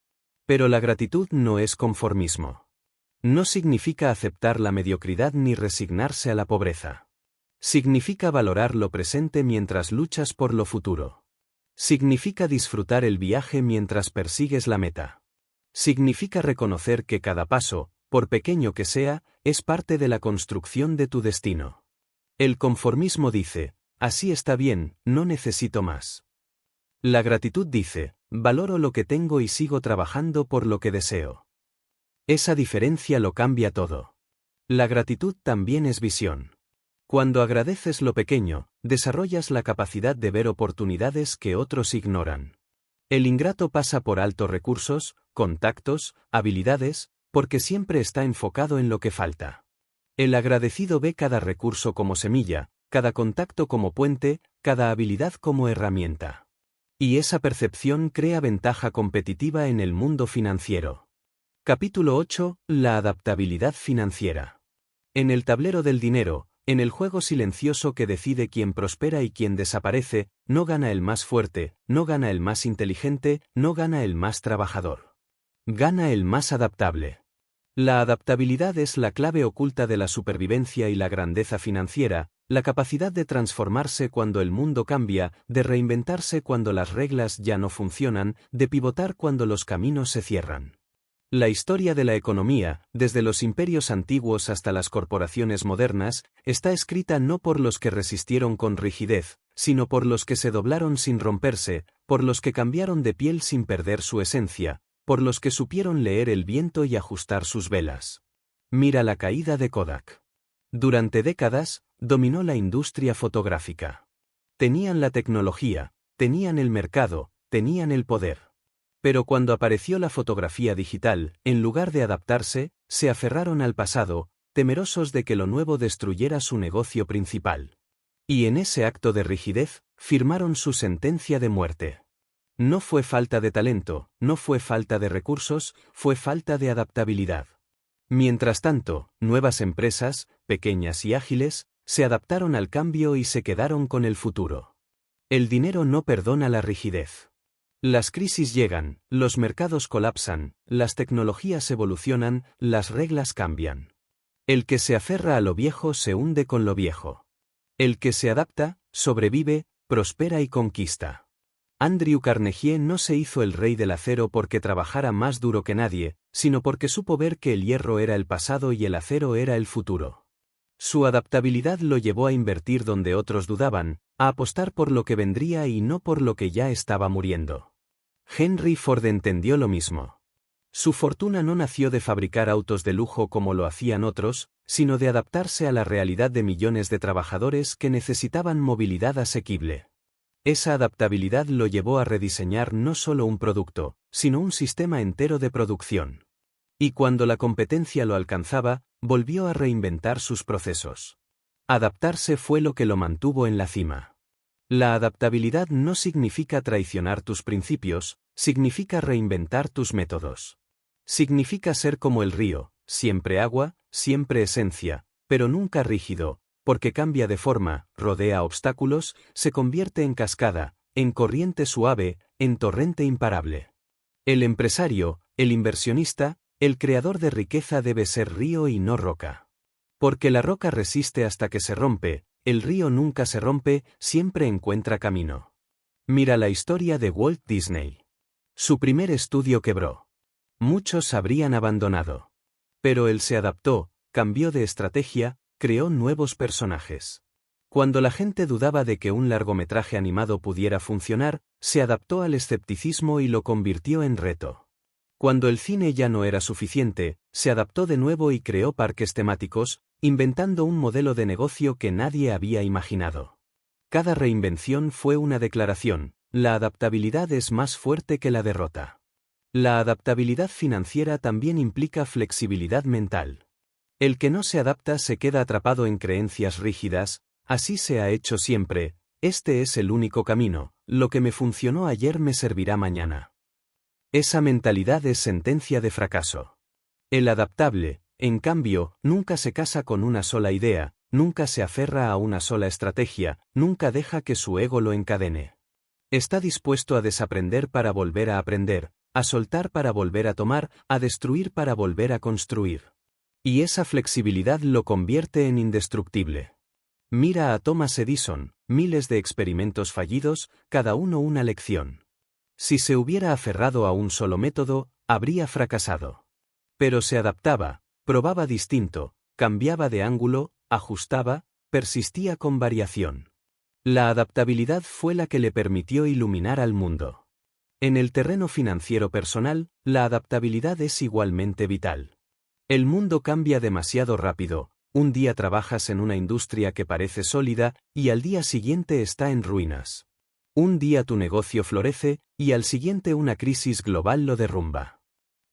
Pero la gratitud no es conformismo. No significa aceptar la mediocridad ni resignarse a la pobreza. Significa valorar lo presente mientras luchas por lo futuro. Significa disfrutar el viaje mientras persigues la meta. Significa reconocer que cada paso, por pequeño que sea, es parte de la construcción de tu destino. El conformismo dice, así está bien, no necesito más. La gratitud dice, valoro lo que tengo y sigo trabajando por lo que deseo. Esa diferencia lo cambia todo. La gratitud también es visión. Cuando agradeces lo pequeño, desarrollas la capacidad de ver oportunidades que otros ignoran. El ingrato pasa por alto recursos, contactos, habilidades, porque siempre está enfocado en lo que falta. El agradecido ve cada recurso como semilla, cada contacto como puente, cada habilidad como herramienta. Y esa percepción crea ventaja competitiva en el mundo financiero. Capítulo 8. La adaptabilidad financiera. En el tablero del dinero, en el juego silencioso que decide quién prospera y quién desaparece, no gana el más fuerte, no gana el más inteligente, no gana el más trabajador. Gana el más adaptable. La adaptabilidad es la clave oculta de la supervivencia y la grandeza financiera, la capacidad de transformarse cuando el mundo cambia, de reinventarse cuando las reglas ya no funcionan, de pivotar cuando los caminos se cierran. La historia de la economía, desde los imperios antiguos hasta las corporaciones modernas, está escrita no por los que resistieron con rigidez, sino por los que se doblaron sin romperse, por los que cambiaron de piel sin perder su esencia, por los que supieron leer el viento y ajustar sus velas. Mira la caída de Kodak. Durante décadas, dominó la industria fotográfica. Tenían la tecnología, tenían el mercado, tenían el poder. Pero cuando apareció la fotografía digital, en lugar de adaptarse, se aferraron al pasado, temerosos de que lo nuevo destruyera su negocio principal. Y en ese acto de rigidez, firmaron su sentencia de muerte. No fue falta de talento, no fue falta de recursos, fue falta de adaptabilidad. Mientras tanto, nuevas empresas, pequeñas y ágiles, se adaptaron al cambio y se quedaron con el futuro. El dinero no perdona la rigidez. Las crisis llegan, los mercados colapsan, las tecnologías evolucionan, las reglas cambian. El que se aferra a lo viejo se hunde con lo viejo. El que se adapta, sobrevive, prospera y conquista. Andrew Carnegie no se hizo el rey del acero porque trabajara más duro que nadie, sino porque supo ver que el hierro era el pasado y el acero era el futuro. Su adaptabilidad lo llevó a invertir donde otros dudaban, a apostar por lo que vendría y no por lo que ya estaba muriendo. Henry Ford entendió lo mismo. Su fortuna no nació de fabricar autos de lujo como lo hacían otros, sino de adaptarse a la realidad de millones de trabajadores que necesitaban movilidad asequible. Esa adaptabilidad lo llevó a rediseñar no solo un producto, sino un sistema entero de producción. Y cuando la competencia lo alcanzaba, volvió a reinventar sus procesos. Adaptarse fue lo que lo mantuvo en la cima. La adaptabilidad no significa traicionar tus principios, significa reinventar tus métodos. Significa ser como el río, siempre agua, siempre esencia, pero nunca rígido, porque cambia de forma, rodea obstáculos, se convierte en cascada, en corriente suave, en torrente imparable. El empresario, el inversionista, el creador de riqueza debe ser río y no roca. Porque la roca resiste hasta que se rompe, el río nunca se rompe, siempre encuentra camino. Mira la historia de Walt Disney. Su primer estudio quebró. Muchos habrían abandonado. Pero él se adaptó, cambió de estrategia, creó nuevos personajes. Cuando la gente dudaba de que un largometraje animado pudiera funcionar, se adaptó al escepticismo y lo convirtió en reto. Cuando el cine ya no era suficiente, se adaptó de nuevo y creó parques temáticos, inventando un modelo de negocio que nadie había imaginado. Cada reinvención fue una declaración: la adaptabilidad es más fuerte que la derrota. La adaptabilidad financiera también implica flexibilidad mental. El que no se adapta se queda atrapado en creencias rígidas: así se ha hecho siempre, este es el único camino, lo que me funcionó ayer me servirá mañana. Esa mentalidad es sentencia de fracaso. El adaptable, en cambio, nunca se casa con una sola idea, nunca se aferra a una sola estrategia, nunca deja que su ego lo encadene. Está dispuesto a desaprender para volver a aprender, a soltar para volver a tomar, a destruir para volver a construir. Y esa flexibilidad lo convierte en indestructible. Mira a Thomas Edison, miles de experimentos fallidos, cada uno una lección. Si se hubiera aferrado a un solo método, habría fracasado. Pero se adaptaba, probaba distinto, cambiaba de ángulo, ajustaba, persistía con variación. La adaptabilidad fue la que le permitió iluminar al mundo. En el terreno financiero personal, la adaptabilidad es igualmente vital. El mundo cambia demasiado rápido, un día trabajas en una industria que parece sólida, y al día siguiente está en ruinas. Un día tu negocio florece, y al siguiente una crisis global lo derrumba.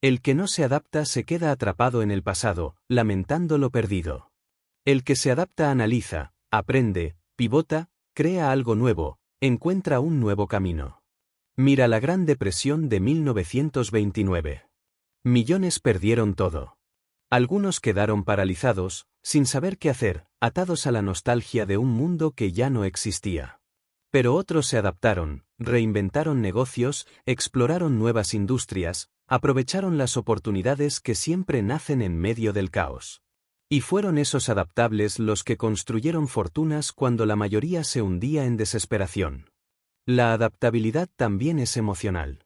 El que no se adapta se queda atrapado en el pasado, lamentando lo perdido. El que se adapta analiza, aprende, pivota, crea algo nuevo, encuentra un nuevo camino. Mira la Gran Depresión de 1929. Millones perdieron todo. Algunos quedaron paralizados, sin saber qué hacer, atados a la nostalgia de un mundo que ya no existía. Pero otros se adaptaron, reinventaron negocios, exploraron nuevas industrias, aprovecharon las oportunidades que siempre nacen en medio del caos. Y fueron esos adaptables los que construyeron fortunas cuando la mayoría se hundía en desesperación. La adaptabilidad también es emocional.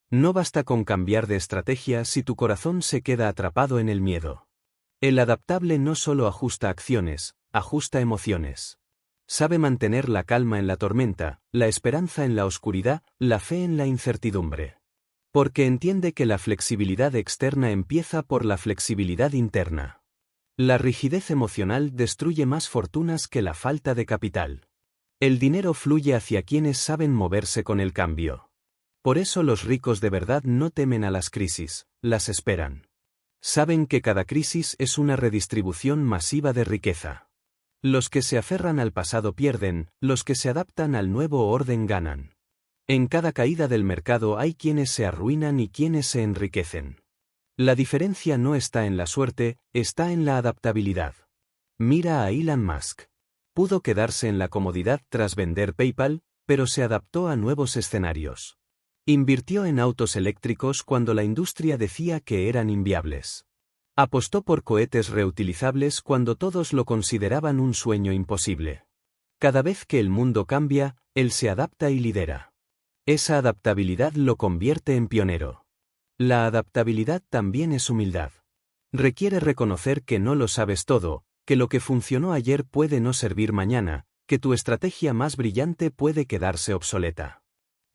No basta con cambiar de estrategia si tu corazón se queda atrapado en el miedo. El adaptable no solo ajusta acciones, ajusta emociones. Sabe mantener la calma en la tormenta, la esperanza en la oscuridad, la fe en la incertidumbre. Porque entiende que la flexibilidad externa empieza por la flexibilidad interna. La rigidez emocional destruye más fortunas que la falta de capital. El dinero fluye hacia quienes saben moverse con el cambio. Por eso los ricos de verdad no temen a las crisis, las esperan. Saben que cada crisis es una redistribución masiva de riqueza. Los que se aferran al pasado pierden, los que se adaptan al nuevo orden ganan. En cada caída del mercado hay quienes se arruinan y quienes se enriquecen. La diferencia no está en la suerte, está en la adaptabilidad. Mira a Elon Musk. Pudo quedarse en la comodidad tras vender PayPal, pero se adaptó a nuevos escenarios. Invirtió en autos eléctricos cuando la industria decía que eran inviables. Apostó por cohetes reutilizables cuando todos lo consideraban un sueño imposible. Cada vez que el mundo cambia, él se adapta y lidera. Esa adaptabilidad lo convierte en pionero. La adaptabilidad también es humildad. Requiere reconocer que no lo sabes todo, que lo que funcionó ayer puede no servir mañana, que tu estrategia más brillante puede quedarse obsoleta.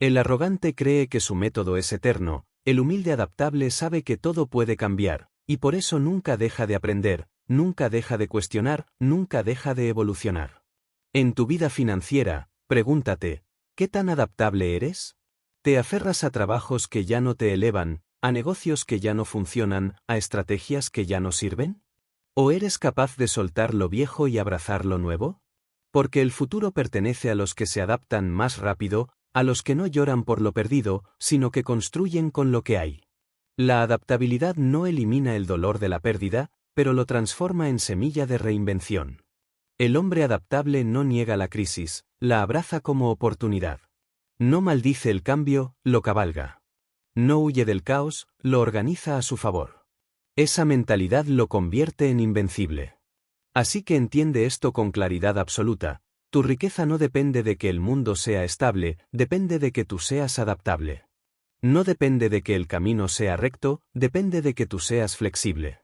El arrogante cree que su método es eterno, el humilde adaptable sabe que todo puede cambiar, y por eso nunca deja de aprender, nunca deja de cuestionar, nunca deja de evolucionar. En tu vida financiera, pregúntate, ¿qué tan adaptable eres? ¿Te aferras a trabajos que ya no te elevan, a negocios que ya no funcionan, a estrategias que ya no sirven? ¿O eres capaz de soltar lo viejo y abrazar lo nuevo? Porque el futuro pertenece a los que se adaptan más rápido, a los que no lloran por lo perdido, sino que construyen con lo que hay. La adaptabilidad no elimina el dolor de la pérdida, pero lo transforma en semilla de reinvención. El hombre adaptable no niega la crisis, la abraza como oportunidad. No maldice el cambio, lo cabalga. No huye del caos, lo organiza a su favor. Esa mentalidad lo convierte en invencible. Así que entiende esto con claridad absoluta, tu riqueza no depende de que el mundo sea estable, depende de que tú seas adaptable. No depende de que el camino sea recto, depende de que tú seas flexible.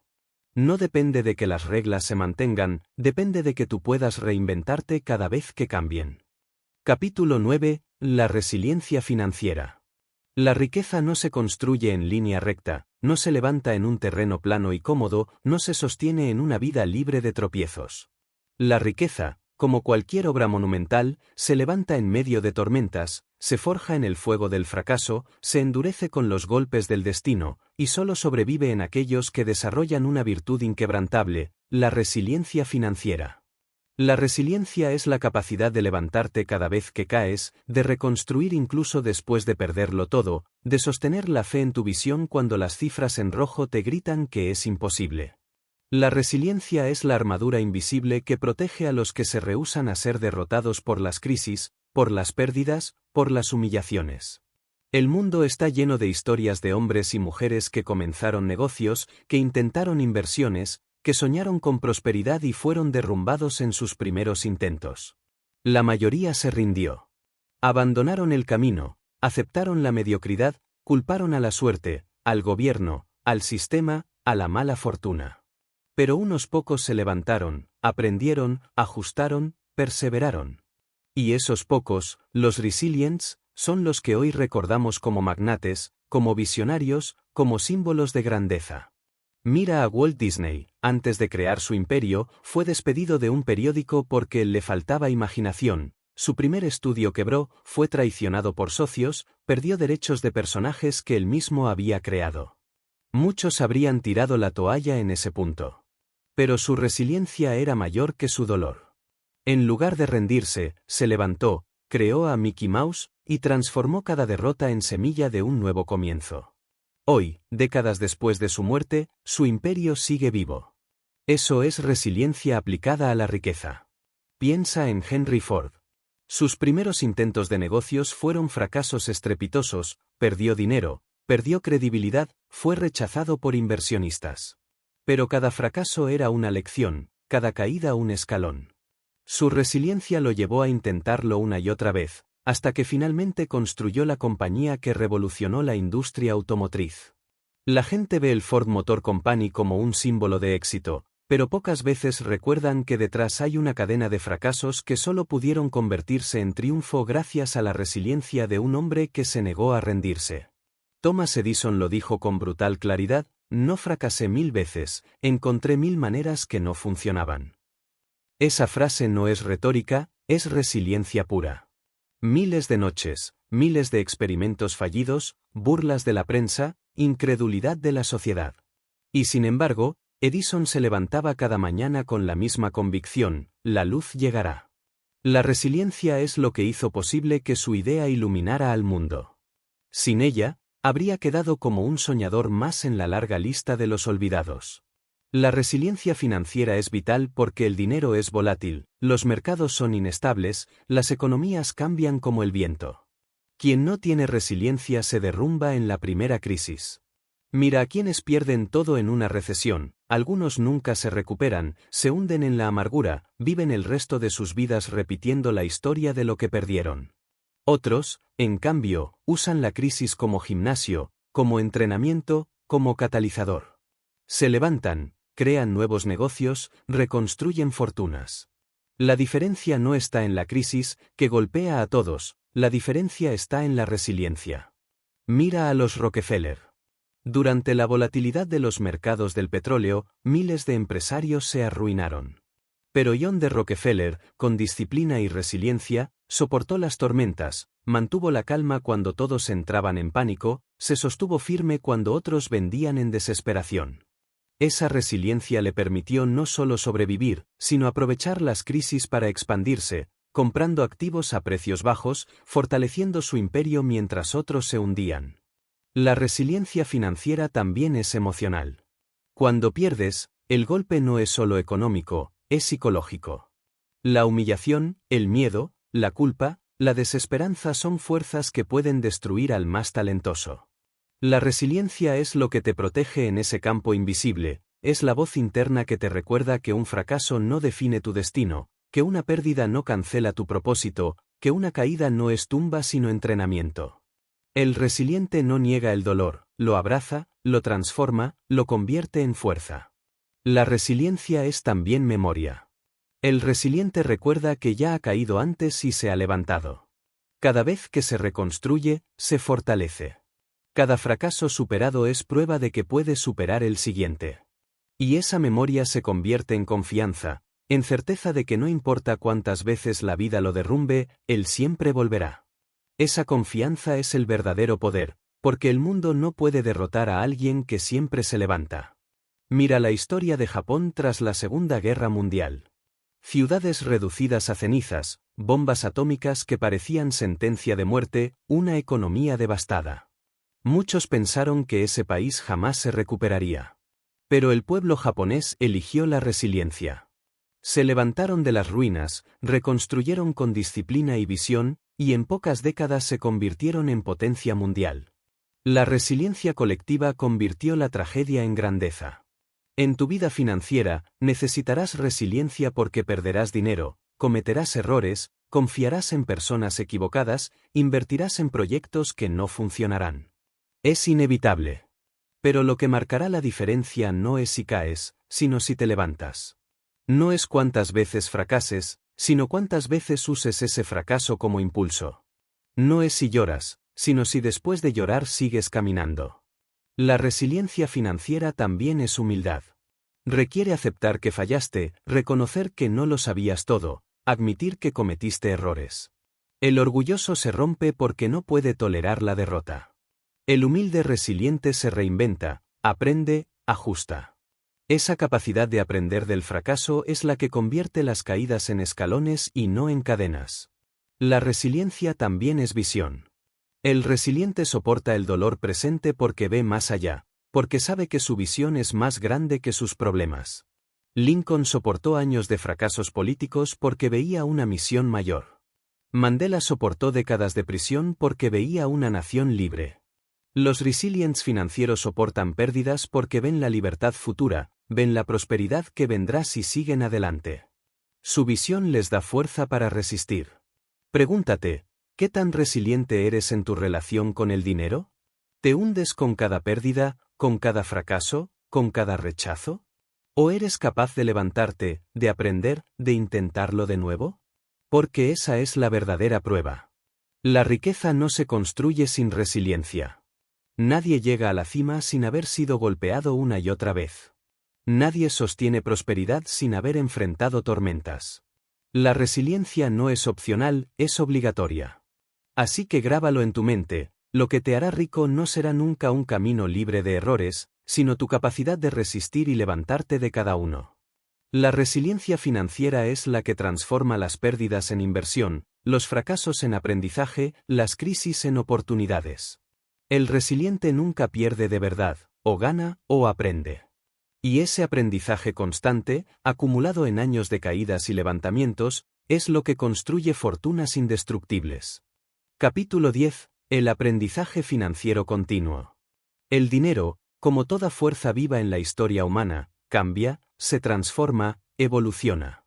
No depende de que las reglas se mantengan, depende de que tú puedas reinventarte cada vez que cambien. Capítulo 9. La resiliencia financiera. La riqueza no se construye en línea recta, no se levanta en un terreno plano y cómodo, no se sostiene en una vida libre de tropiezos. La riqueza, como cualquier obra monumental, se levanta en medio de tormentas, se forja en el fuego del fracaso, se endurece con los golpes del destino, y solo sobrevive en aquellos que desarrollan una virtud inquebrantable, la resiliencia financiera. La resiliencia es la capacidad de levantarte cada vez que caes, de reconstruir incluso después de perderlo todo, de sostener la fe en tu visión cuando las cifras en rojo te gritan que es imposible. La resiliencia es la armadura invisible que protege a los que se rehúsan a ser derrotados por las crisis, por las pérdidas, por las humillaciones. El mundo está lleno de historias de hombres y mujeres que comenzaron negocios, que intentaron inversiones, que soñaron con prosperidad y fueron derrumbados en sus primeros intentos. La mayoría se rindió. Abandonaron el camino, aceptaron la mediocridad, culparon a la suerte, al gobierno, al sistema, a la mala fortuna. Pero unos pocos se levantaron, aprendieron, ajustaron, perseveraron. Y esos pocos, los resilients, son los que hoy recordamos como magnates, como visionarios, como símbolos de grandeza. Mira a Walt Disney, antes de crear su imperio, fue despedido de un periódico porque le faltaba imaginación, su primer estudio quebró, fue traicionado por socios, perdió derechos de personajes que él mismo había creado. Muchos habrían tirado la toalla en ese punto. Pero su resiliencia era mayor que su dolor. En lugar de rendirse, se levantó, creó a Mickey Mouse, y transformó cada derrota en semilla de un nuevo comienzo. Hoy, décadas después de su muerte, su imperio sigue vivo. Eso es resiliencia aplicada a la riqueza. Piensa en Henry Ford. Sus primeros intentos de negocios fueron fracasos estrepitosos, perdió dinero, perdió credibilidad, fue rechazado por inversionistas. Pero cada fracaso era una lección, cada caída un escalón. Su resiliencia lo llevó a intentarlo una y otra vez, hasta que finalmente construyó la compañía que revolucionó la industria automotriz. La gente ve el Ford Motor Company como un símbolo de éxito, pero pocas veces recuerdan que detrás hay una cadena de fracasos que solo pudieron convertirse en triunfo gracias a la resiliencia de un hombre que se negó a rendirse. Thomas Edison lo dijo con brutal claridad: no fracasé 1000 veces, encontré 1000 maneras que no funcionaban. Esa frase no es retórica, Es resiliencia pura. Miles de noches, miles de experimentos fallidos, burlas de la prensa, incredulidad de la sociedad. Y sin embargo, Edison se levantaba cada mañana con la misma convicción: la luz llegará. La resiliencia es lo que hizo posible que su idea iluminara al mundo. Sin ella, habría quedado como un soñador más en la larga lista de los olvidados. La resiliencia financiera es vital porque el dinero es volátil, los mercados son inestables, las economías cambian como el viento. Quien no tiene resiliencia se derrumba en la primera crisis. Mira a quienes pierden todo en una recesión: algunos nunca se recuperan, se hunden en la amargura, viven el resto de sus vidas repitiendo la historia de lo que perdieron. Otros, en cambio, usan la crisis como gimnasio, como entrenamiento, como catalizador. Se levantan, crean nuevos negocios, reconstruyen fortunas. La diferencia no está en la crisis, que golpea a todos, la diferencia está en la resiliencia. Mira a los Rockefeller. Durante la volatilidad de los mercados del petróleo, miles de empresarios se arruinaron. Pero John D. Rockefeller, con disciplina y resiliencia, soportó las tormentas, mantuvo la calma cuando todos entraban en pánico, se sostuvo firme cuando otros vendían en desesperación. Esa resiliencia le permitió no solo sobrevivir, sino aprovechar las crisis para expandirse, comprando activos a precios bajos, fortaleciendo su imperio mientras otros se hundían. La resiliencia financiera también es emocional. Cuando pierdes, el golpe no es solo económico, es psicológico. La humillación, el miedo, la culpa, la desesperanza son fuerzas que pueden destruir al más talentoso. La resiliencia es lo que te protege en ese campo invisible, es la voz interna que te recuerda que un fracaso no define tu destino, que una pérdida no cancela tu propósito, que una caída no es tumba sino entrenamiento. El resiliente no niega el dolor, lo abraza, lo transforma, lo convierte en fuerza. La resiliencia es también memoria. El resiliente recuerda que ya ha caído antes y se ha levantado. Cada vez que se reconstruye, se fortalece. Cada fracaso superado es prueba de que puede superar el siguiente. Y esa memoria se convierte en confianza, en certeza de que no importa cuántas veces la vida lo derrumbe, él siempre volverá. Esa confianza es el verdadero poder, porque el mundo no puede derrotar a alguien que siempre se levanta. Mira la historia de Japón tras la Segunda Guerra Mundial. Ciudades reducidas a cenizas, bombas atómicas que parecían sentencia de muerte, una economía devastada. Muchos pensaron que ese país jamás se recuperaría. Pero el pueblo japonés eligió la resiliencia. Se levantaron de las ruinas, reconstruyeron con disciplina y visión, y en pocas décadas se convirtieron en potencia mundial. La resiliencia colectiva convirtió la tragedia en grandeza. En tu vida financiera, necesitarás resiliencia porque perderás dinero, cometerás errores, confiarás en personas equivocadas, invertirás en proyectos que no funcionarán. Es inevitable. Pero lo que marcará la diferencia no es si caes, sino si te levantas. No es cuántas veces fracases, sino cuántas veces uses ese fracaso como impulso. No es si lloras, sino si después de llorar sigues caminando. La resiliencia financiera también es humildad. Requiere aceptar que fallaste, reconocer que no lo sabías todo, admitir que cometiste errores. El orgulloso se rompe porque no puede tolerar la derrota. El humilde resiliente se reinventa, aprende, ajusta. Esa capacidad de aprender del fracaso es la que convierte las caídas en escalones y no en cadenas. La resiliencia también es visión. El resiliente soporta el dolor presente porque ve más allá, porque sabe que su visión es más grande que sus problemas. Lincoln soportó años de fracasos políticos porque veía una misión mayor. Mandela soportó décadas de prisión porque veía una nación libre. Los resilients financieros soportan pérdidas porque ven la libertad futura, ven la prosperidad que vendrá si siguen adelante. Su visión les da fuerza para resistir. Pregúntate, ¿qué tan resiliente eres en tu relación con el dinero? ¿Te hundes con cada pérdida, con cada fracaso, con cada rechazo? ¿O eres capaz de levantarte, de aprender, de intentarlo de nuevo? Porque esa es la verdadera prueba. La riqueza no se construye sin resiliencia. Nadie llega a la cima sin haber sido golpeado una y otra vez. Nadie sostiene prosperidad sin haber enfrentado tormentas. La resiliencia no es opcional, es obligatoria. Así que grábalo en tu mente, lo que te hará rico no será nunca un camino libre de errores, sino tu capacidad de resistir y levantarte de cada uno. La resiliencia financiera es la que transforma las pérdidas en inversión, los fracasos en aprendizaje, las crisis en oportunidades. El resiliente nunca pierde de verdad, o gana o aprende. Y ese aprendizaje constante, acumulado en años de caídas y levantamientos, es lo que construye fortunas indestructibles. Capítulo 10. El aprendizaje financiero continuo. El dinero, como toda fuerza viva en la historia humana, cambia, se transforma, evoluciona.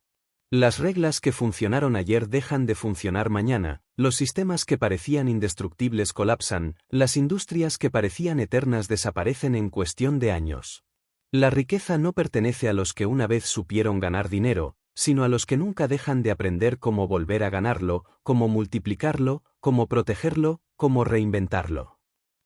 Las reglas que funcionaron ayer dejan de funcionar mañana, los sistemas que parecían indestructibles colapsan, las industrias que parecían eternas desaparecen en cuestión de años. La riqueza no pertenece a los que una vez supieron ganar dinero, sino a los que nunca dejan de aprender cómo volver a ganarlo, cómo multiplicarlo, cómo protegerlo, cómo reinventarlo.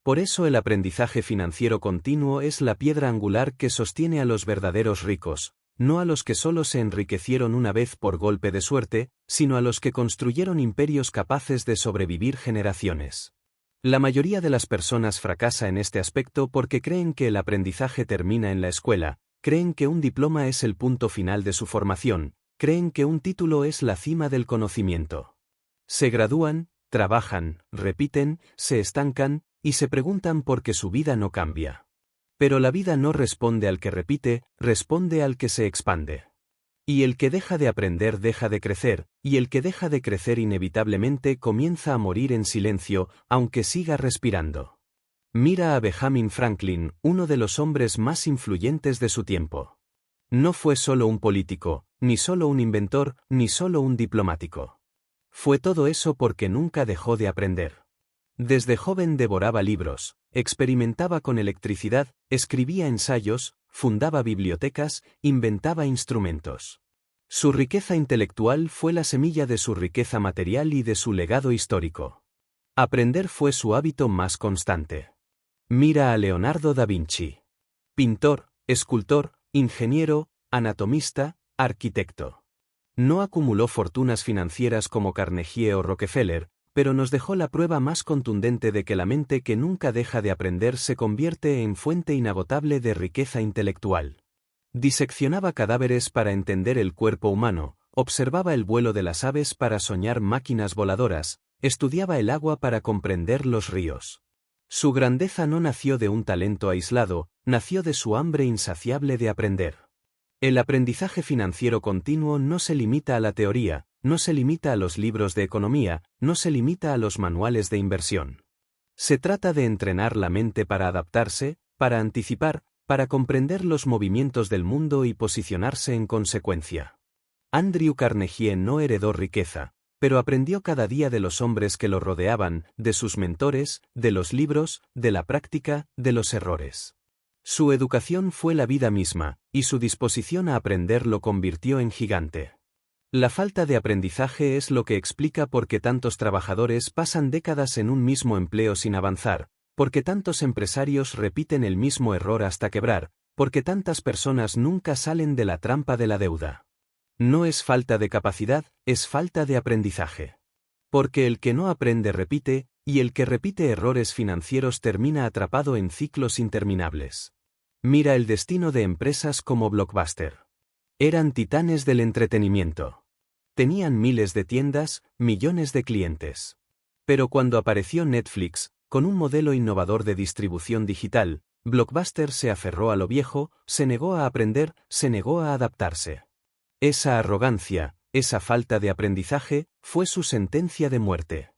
Por eso el aprendizaje financiero continuo es la piedra angular que sostiene a los verdaderos ricos, no a los que solo se enriquecieron una vez por golpe de suerte, sino a los que construyeron imperios capaces de sobrevivir generaciones. La mayoría de las personas fracasa en este aspecto porque creen que el aprendizaje termina en la escuela, creen que un diploma es el punto final de su formación, creen que un título es la cima del conocimiento. Se gradúan, trabajan, repiten, se estancan, y se preguntan por qué su vida no cambia. Pero la vida no responde al que repite, responde al que se expande. Y el que deja de aprender deja de crecer, y el que deja de crecer inevitablemente comienza a morir en silencio, aunque siga respirando. Mira a Benjamin Franklin, uno de los hombres más influyentes de su tiempo. No fue solo un político, ni solo un inventor, ni solo un diplomático. Fue todo eso porque nunca dejó de aprender. Desde joven devoraba libros, experimentaba con electricidad, escribía ensayos, fundaba bibliotecas, inventaba instrumentos. Su riqueza intelectual fue la semilla de su riqueza material y de su legado histórico. Aprender fue su hábito más constante. Mira a Leonardo da Vinci. Pintor, escultor, ingeniero, anatomista, arquitecto. No acumuló fortunas financieras como Carnegie o Rockefeller, pero nos dejó la prueba más contundente de que la mente que nunca deja de aprender se convierte en fuente inagotable de riqueza intelectual. Diseccionaba cadáveres para entender el cuerpo humano, observaba el vuelo de las aves para soñar máquinas voladoras, estudiaba el agua para comprender los ríos. Su grandeza no nació de un talento aislado, nació de su hambre insaciable de aprender. El aprendizaje financiero continuo no se limita a la teoría, no se limita a los libros de economía, no se limita a los manuales de inversión. Se trata de entrenar la mente para adaptarse, para anticipar, para comprender los movimientos del mundo y posicionarse en consecuencia. Andrew Carnegie no heredó riqueza, pero aprendió cada día de los hombres que lo rodeaban, de sus mentores, de los libros, de la práctica, de los errores. Su educación fue la vida misma, y su disposición a aprender lo convirtió en gigante. La falta de aprendizaje es lo que explica por qué tantos trabajadores pasan décadas en un mismo empleo sin avanzar, por qué tantos empresarios repiten el mismo error hasta quebrar, por qué tantas personas nunca salen de la trampa de la deuda. No es falta de capacidad, es falta de aprendizaje. Porque el que no aprende repite, y el que repite errores financieros termina atrapado en ciclos interminables. Mira el destino de empresas como Blockbuster. Eran titanes del entretenimiento. Tenían miles de tiendas, millones de clientes. Pero cuando apareció Netflix, con un modelo innovador de distribución digital, Blockbuster se aferró a lo viejo, se negó a aprender, se negó a adaptarse. Esa arrogancia, esa falta de aprendizaje, fue su sentencia de muerte.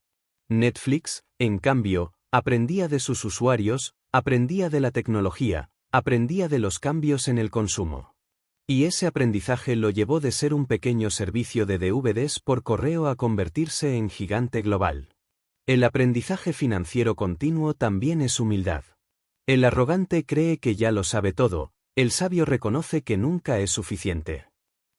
Netflix, en cambio, aprendía de sus usuarios, aprendía de la tecnología, aprendía de los cambios en el consumo. Y ese aprendizaje lo llevó de ser un pequeño servicio de DVDs por correo a convertirse en gigante global. El aprendizaje financiero continuo también es humildad. El arrogante cree que ya lo sabe todo, el sabio reconoce que nunca es suficiente.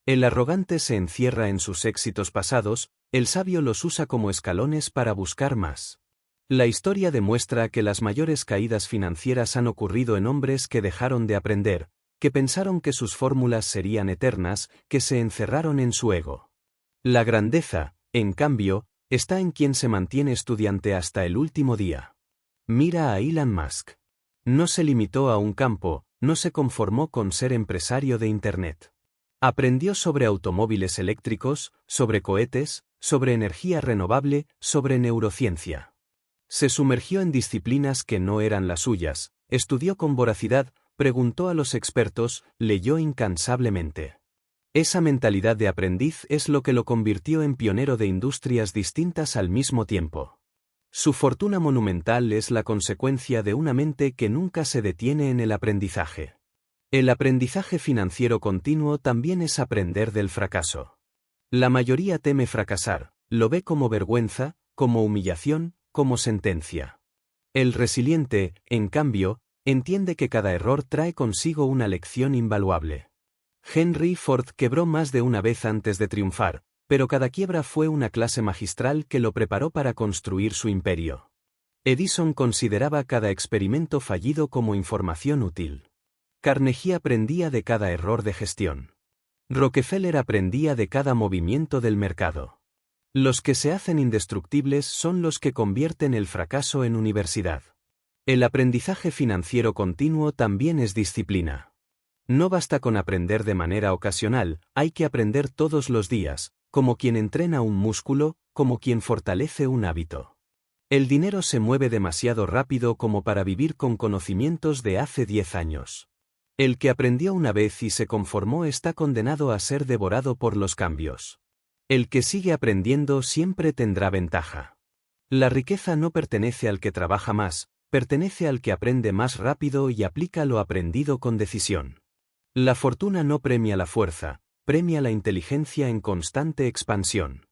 El arrogante se encierra en sus éxitos pasados, el sabio los usa como escalones para buscar más. La historia demuestra que las mayores caídas financieras han ocurrido en hombres que dejaron de aprender, que pensaron que sus fórmulas serían eternas, que se encerraron en su ego. La grandeza, en cambio, está en quien se mantiene estudiante hasta el último día. Mira a Elon Musk. No se limitó a un campo, no se conformó con ser empresario de Internet. Aprendió sobre automóviles eléctricos, sobre cohetes, sobre energía renovable, sobre neurociencia. Se sumergió en disciplinas que no eran las suyas, estudió con voracidad, preguntó a los expertos, leyó incansablemente. Esa mentalidad de aprendiz es lo que lo convirtió en pionero de industrias distintas al mismo tiempo. Su fortuna monumental es la consecuencia de una mente que nunca se detiene en el aprendizaje. El aprendizaje financiero continuo también es aprender del fracaso. La mayoría teme fracasar, lo ve como vergüenza, como humillación, como sentencia. El resiliente, en cambio, entiende que cada error trae consigo una lección invaluable. Henry Ford quebró más de una vez antes de triunfar, pero cada quiebra fue una clase magistral que lo preparó para construir su imperio. Edison consideraba cada experimento fallido como información útil. Carnegie aprendía de cada error de gestión. Rockefeller aprendía de cada movimiento del mercado. Los que se hacen indestructibles son los que convierten el fracaso en universidad. El aprendizaje financiero continuo también es disciplina. No basta con aprender de manera ocasional, hay que aprender todos los días, como quien entrena un músculo, como quien fortalece un hábito. El dinero se mueve demasiado rápido como para vivir con conocimientos de hace 10 años. El que aprendió una vez y se conformó está condenado a ser devorado por los cambios. El que sigue aprendiendo siempre tendrá ventaja. La riqueza no pertenece al que trabaja más, pertenece al que aprende más rápido y aplica lo aprendido con decisión. La fortuna no premia la fuerza, premia la inteligencia en constante expansión.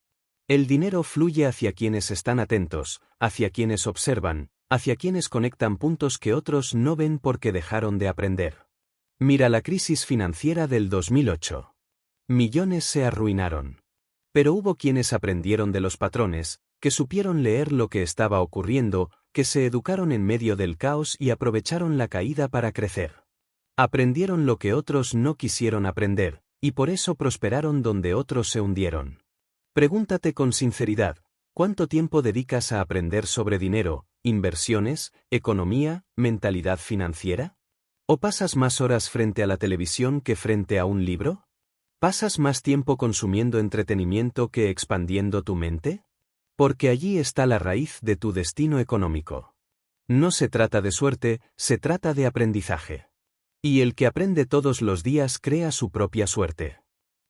El dinero fluye hacia quienes están atentos, hacia quienes observan, hacia quienes conectan puntos que otros no ven porque dejaron de aprender. Mira la crisis financiera del 2008. Millones se arruinaron. Pero hubo quienes aprendieron de los patrones, que supieron leer lo que estaba ocurriendo, que se educaron en medio del caos y aprovecharon la caída para crecer. Aprendieron lo que otros no quisieron aprender, y por eso prosperaron donde otros se hundieron. Pregúntate con sinceridad, ¿cuánto tiempo dedicas a aprender sobre dinero, inversiones, economía, mentalidad financiera? ¿O pasas más horas frente a la televisión que frente a un libro? ¿Pasas más tiempo consumiendo entretenimiento que expandiendo tu mente? Porque allí está la raíz de tu destino económico. No se trata de suerte, se trata de aprendizaje. Y el que aprende todos los días crea su propia suerte.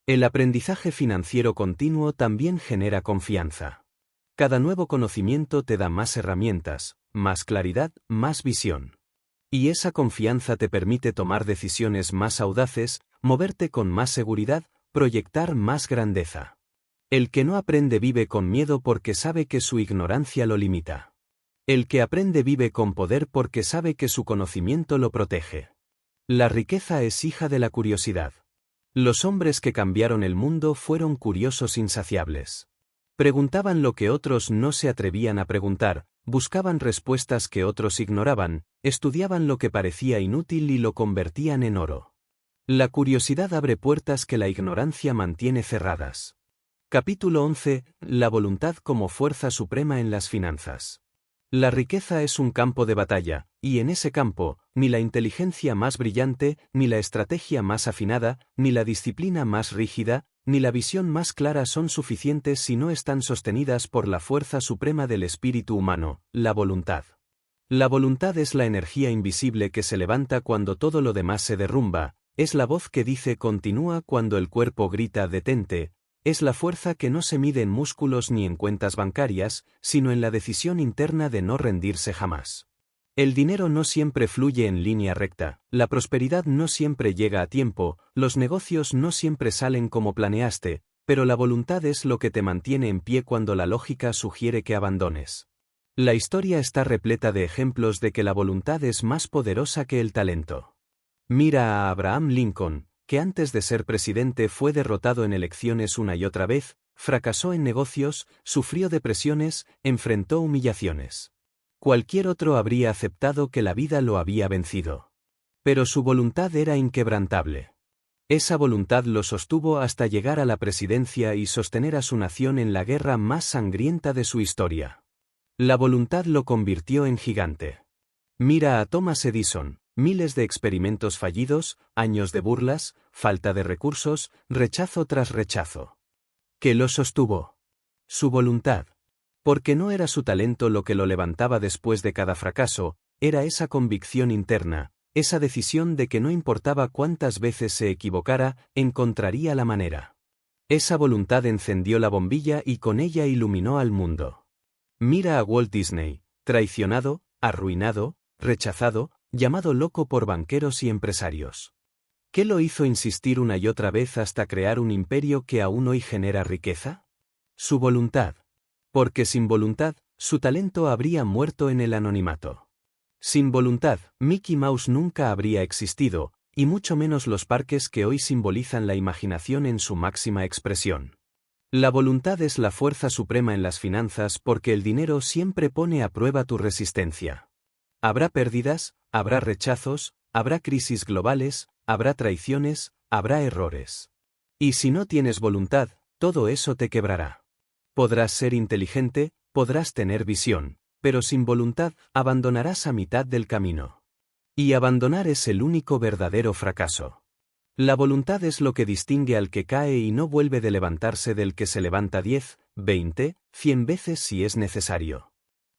El aprendizaje financiero continuo también genera confianza. Cada nuevo conocimiento te da más herramientas, más claridad, más visión. Y esa confianza te permite tomar decisiones más audaces, moverte con más seguridad, proyectar más grandeza. El que no aprende vive con miedo porque sabe que su ignorancia lo limita. El que aprende vive con poder porque sabe que su conocimiento lo protege. La riqueza es hija de la curiosidad. Los hombres que cambiaron el mundo fueron curiosos insaciables. Preguntaban lo que otros no se atrevían a preguntar, buscaban respuestas que otros ignoraban, estudiaban lo que parecía inútil y lo convertían en oro. La curiosidad abre puertas que la ignorancia mantiene cerradas. Capítulo 11. La voluntad como fuerza suprema en las finanzas. La riqueza es un campo de batalla, y en ese campo, ni la inteligencia más brillante, ni la estrategia más afinada, ni la disciplina más rígida, ni la visión más clara son suficientes si no están sostenidas por la fuerza suprema del espíritu humano, la voluntad. La voluntad es la energía invisible que se levanta cuando todo lo demás se derrumba, es la voz que dice continúa cuando el cuerpo grita detente, es la fuerza que no se mide en músculos ni en cuentas bancarias, sino en la decisión interna de no rendirse jamás. El dinero no siempre fluye en línea recta, la prosperidad no siempre llega a tiempo, los negocios no siempre salen como planeaste, pero la voluntad es lo que te mantiene en pie cuando la lógica sugiere que abandones. La historia está repleta de ejemplos de que la voluntad es más poderosa que el talento. Mira a Abraham Lincoln, que antes de ser presidente fue derrotado en elecciones una y otra vez, fracasó en negocios, sufrió depresiones, enfrentó humillaciones. Cualquier otro habría aceptado que la vida lo había vencido. Pero su voluntad era inquebrantable. Esa voluntad lo sostuvo hasta llegar a la presidencia y sostener a su nación en la guerra más sangrienta de su historia. La voluntad lo convirtió en gigante. Mira a Thomas Edison, miles de experimentos fallidos, años de burlas, falta de recursos, rechazo tras rechazo. ¿Qué lo sostuvo? Su voluntad. Porque no era su talento lo que lo levantaba después de cada fracaso, era esa convicción interna, esa decisión de que no importaba cuántas veces se equivocara, encontraría la manera. Esa voluntad encendió la bombilla y con ella iluminó al mundo. Mira a Walt Disney, traicionado, arruinado, rechazado, llamado loco por banqueros y empresarios. ¿Qué lo hizo insistir una y otra vez hasta crear un imperio que aún hoy genera riqueza? Su voluntad. Porque sin voluntad, su talento habría muerto en el anonimato. Sin voluntad, Mickey Mouse nunca habría existido, y mucho menos los parques que hoy simbolizan la imaginación en su máxima expresión. La voluntad es la fuerza suprema en las finanzas porque el dinero siempre pone a prueba tu resistencia. Habrá pérdidas, habrá rechazos, habrá crisis globales, habrá traiciones, habrá errores. Y si no tienes voluntad, todo eso te quebrará. Podrás ser inteligente, podrás tener visión, pero sin voluntad, abandonarás a mitad del camino. Y abandonar es el único verdadero fracaso. La voluntad es lo que distingue al que cae y no vuelve de levantarse del que se levanta 10, 20, 100 veces si es necesario.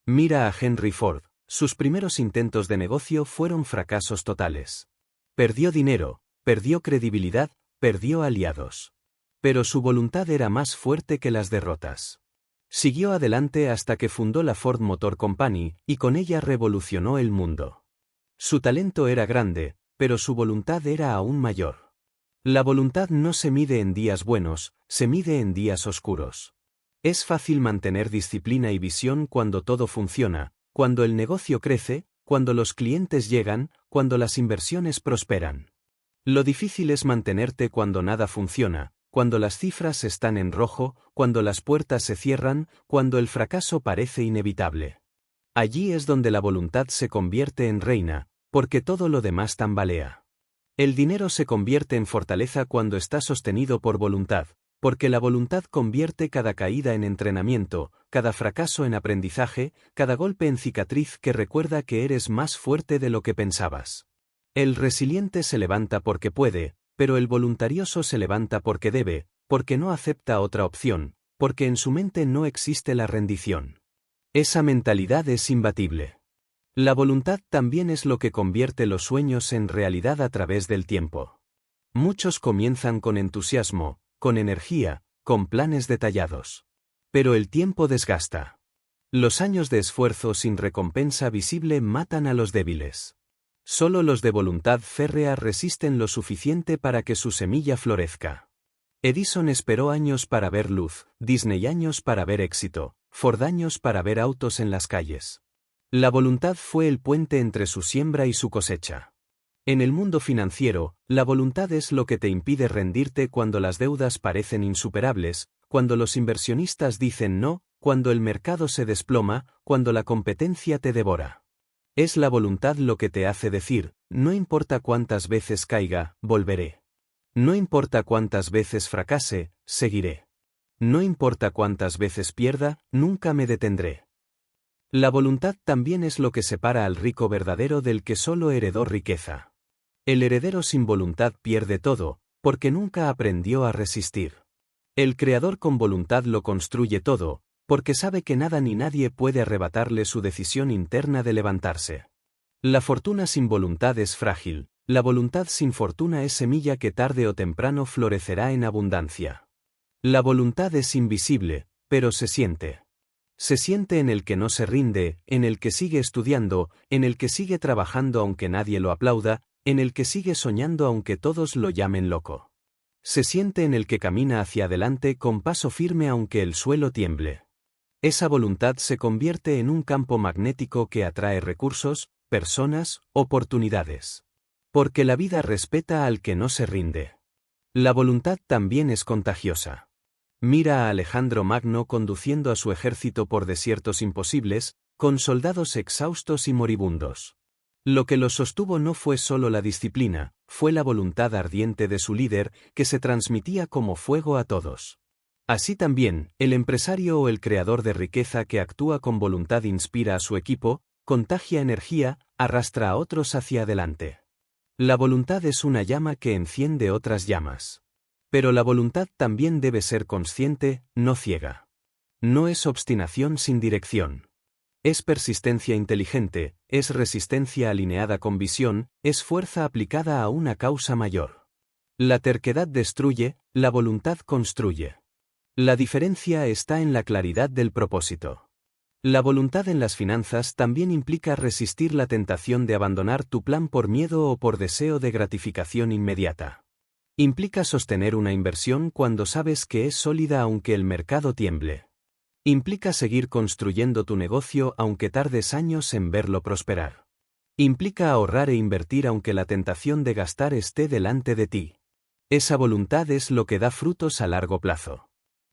Mira a Henry Ford, sus primeros intentos de negocio fueron fracasos totales. Perdió dinero, perdió credibilidad, perdió aliados. Pero su voluntad era más fuerte que las derrotas. Siguió adelante hasta que fundó la Ford Motor Company, y con ella revolucionó el mundo. Su talento era grande, pero su voluntad era aún mayor. La voluntad no se mide en días buenos, se mide en días oscuros. Es fácil mantener disciplina y visión cuando todo funciona, cuando el negocio crece, cuando los clientes llegan, cuando las inversiones prosperan. Lo difícil es mantenerte cuando nada funciona, cuando las cifras están en rojo, cuando las puertas se cierran, cuando el fracaso parece inevitable. Allí es donde la voluntad se convierte en reina, porque todo lo demás tambalea. El dinero se convierte en fortaleza cuando está sostenido por voluntad, porque la voluntad convierte cada caída en entrenamiento, cada fracaso en aprendizaje, cada golpe en cicatriz que recuerda que eres más fuerte de lo que pensabas. El resiliente se levanta porque puede, pero el voluntarioso se levanta porque debe, porque no acepta otra opción, porque en su mente no existe la rendición. Esa mentalidad es imbatible. La voluntad también es lo que convierte los sueños en realidad a través del tiempo. Muchos comienzan con entusiasmo, con energía, con planes detallados. Pero el tiempo desgasta. Los años de esfuerzo sin recompensa visible matan a los débiles. Solo los de voluntad férrea resisten lo suficiente para que su semilla florezca. Edison esperó años para ver luz, Disney años para ver éxito, Ford años para ver autos en las calles. La voluntad fue el puente entre su siembra y su cosecha. En el mundo financiero, la voluntad es lo que te impide rendirte cuando las deudas parecen insuperables, cuando los inversionistas dicen no, cuando el mercado se desploma, cuando la competencia te devora. Es la voluntad lo que te hace decir, no importa cuántas veces caiga, volveré. No importa cuántas veces fracase, seguiré. No importa cuántas veces pierda, nunca me detendré. La voluntad también es lo que separa al rico verdadero del que solo heredó riqueza. El heredero sin voluntad pierde todo, porque nunca aprendió a resistir. El creador con voluntad lo construye todo, porque sabe que nada ni nadie puede arrebatarle su decisión interna de levantarse. La fortuna sin voluntad es frágil, la voluntad sin fortuna es semilla que tarde o temprano florecerá en abundancia. La voluntad es invisible, pero se siente. Se siente en el que no se rinde, en el que sigue estudiando, en el que sigue trabajando aunque nadie lo aplauda, en el que sigue soñando aunque todos lo llamen loco. Se siente en el que camina hacia adelante con paso firme aunque el suelo tiemble. Esa voluntad se convierte en un campo magnético que atrae recursos, personas, oportunidades. Porque la vida respeta al que no se rinde. La voluntad también es contagiosa. Mira a Alejandro Magno conduciendo a su ejército por desiertos imposibles, con soldados exhaustos y moribundos. Lo que los sostuvo no fue solo la disciplina, fue la voluntad ardiente de su líder, que se transmitía como fuego a todos. Así también, el empresario o el creador de riqueza que actúa con voluntad inspira a su equipo, contagia energía, arrastra a otros hacia adelante. La voluntad es una llama que enciende otras llamas. Pero la voluntad también debe ser consciente, no ciega. No es obstinación sin dirección. Es persistencia inteligente, es resistencia alineada con visión, es fuerza aplicada a una causa mayor. La terquedad destruye, la voluntad construye. La diferencia está en la claridad del propósito. La voluntad en las finanzas también implica resistir la tentación de abandonar tu plan por miedo o por deseo de gratificación inmediata. Implica sostener una inversión cuando sabes que es sólida aunque el mercado tiemble. Implica seguir construyendo tu negocio aunque tardes años en verlo prosperar. Implica ahorrar e invertir aunque la tentación de gastar esté delante de ti. Esa voluntad es lo que da frutos a largo plazo.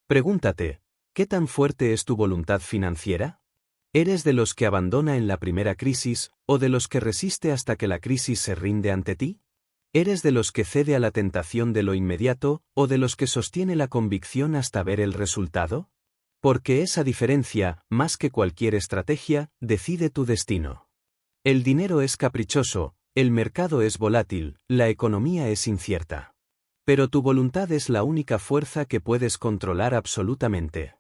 Pregúntate, ¿qué tan fuerte es tu voluntad financiera? ¿Eres de los que abandona en la primera crisis, o de los que resiste hasta que la crisis se rinde ante ti? ¿Eres de los que cede a la tentación de lo inmediato, o de los que sostiene la convicción hasta ver el resultado? Porque esa diferencia, más que cualquier estrategia, decide tu destino. El dinero es caprichoso, el mercado es volátil, la economía es incierta. Pero tu voluntad es la única fuerza que puedes controlar absolutamente.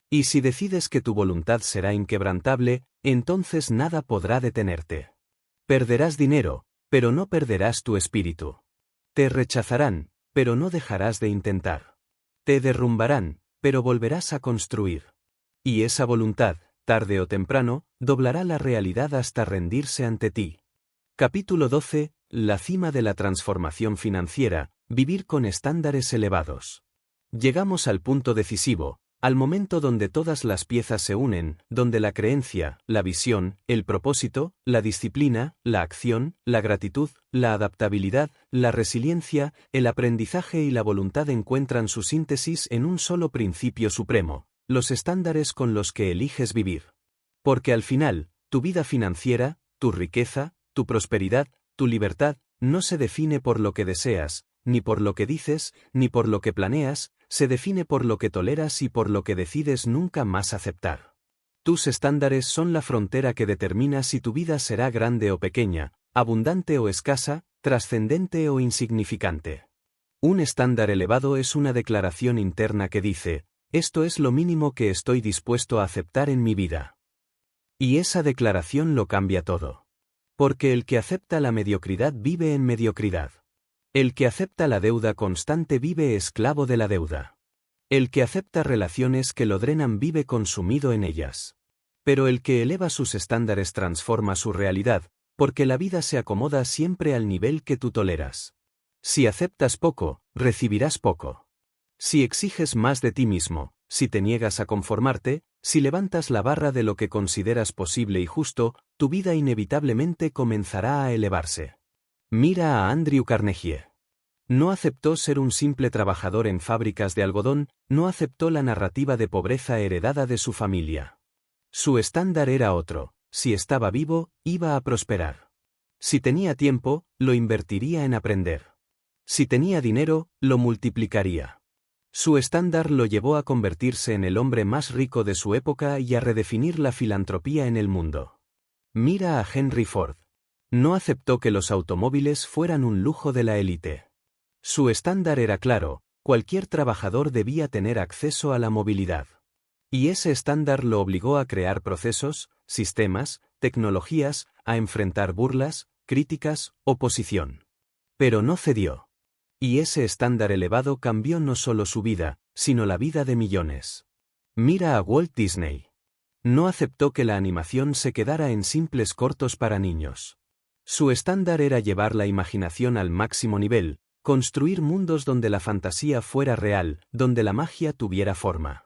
Y si decides que tu voluntad será inquebrantable, entonces nada podrá detenerte. Perderás dinero, pero no perderás tu espíritu. Te rechazarán, pero no dejarás de intentar. Te derrumbarán, pero volverás a construir. Y esa voluntad, tarde o temprano, doblará la realidad hasta rendirse ante ti. Capítulo 12. La cima de la transformación financiera, vivir con estándares elevados. Llegamos al punto decisivo, al momento donde todas las piezas se unen, donde la creencia, la visión, el propósito, la disciplina, la acción, la gratitud, la adaptabilidad, la resiliencia, el aprendizaje y la voluntad encuentran su síntesis en un solo principio supremo, los estándares con los que eliges vivir. Porque al final, tu vida financiera, tu riqueza, tu prosperidad, tu libertad, no se define por lo que deseas, ni por lo que dices, ni por lo que planeas, se define por lo que toleras y por lo que decides nunca más aceptar. Tus estándares son la frontera que determina si tu vida será grande o pequeña, abundante o escasa, trascendente o insignificante. Un estándar elevado es una declaración interna que dice, esto es lo mínimo que estoy dispuesto a aceptar en mi vida. Y esa declaración lo cambia todo. Porque el que acepta la mediocridad vive en mediocridad. El que acepta la deuda constante vive esclavo de la deuda. El que acepta relaciones que lo drenan vive consumido en ellas. Pero el que eleva sus estándares transforma su realidad, porque la vida se acomoda siempre al nivel que tú toleras. Si aceptas poco, recibirás poco. Si exiges más de ti mismo, si te niegas a conformarte, si levantas la barra de lo que consideras posible y justo, tu vida inevitablemente comenzará a elevarse. Mira a Andrew Carnegie. No aceptó ser un simple trabajador en fábricas de algodón, no aceptó la narrativa de pobreza heredada de su familia. Su estándar era otro: si estaba vivo, iba a prosperar. Si tenía tiempo, lo invertiría en aprender. Si tenía dinero, lo multiplicaría. Su estándar lo llevó a convertirse en el hombre más rico de su época y a redefinir la filantropía en el mundo. Mira a Henry Ford. No aceptó que los automóviles fueran un lujo de la élite. Su estándar era claro: cualquier trabajador debía tener acceso a la movilidad. Y ese estándar lo obligó a crear procesos, sistemas, tecnologías, a enfrentar burlas, críticas, oposición. Pero no cedió. Y ese estándar elevado cambió no solo su vida, sino la vida de millones. Mira a Walt Disney. No aceptó que la animación se quedara en simples cortos para niños. Su estándar era llevar la imaginación al máximo nivel, construir mundos donde la fantasía fuera real, donde la magia tuviera forma.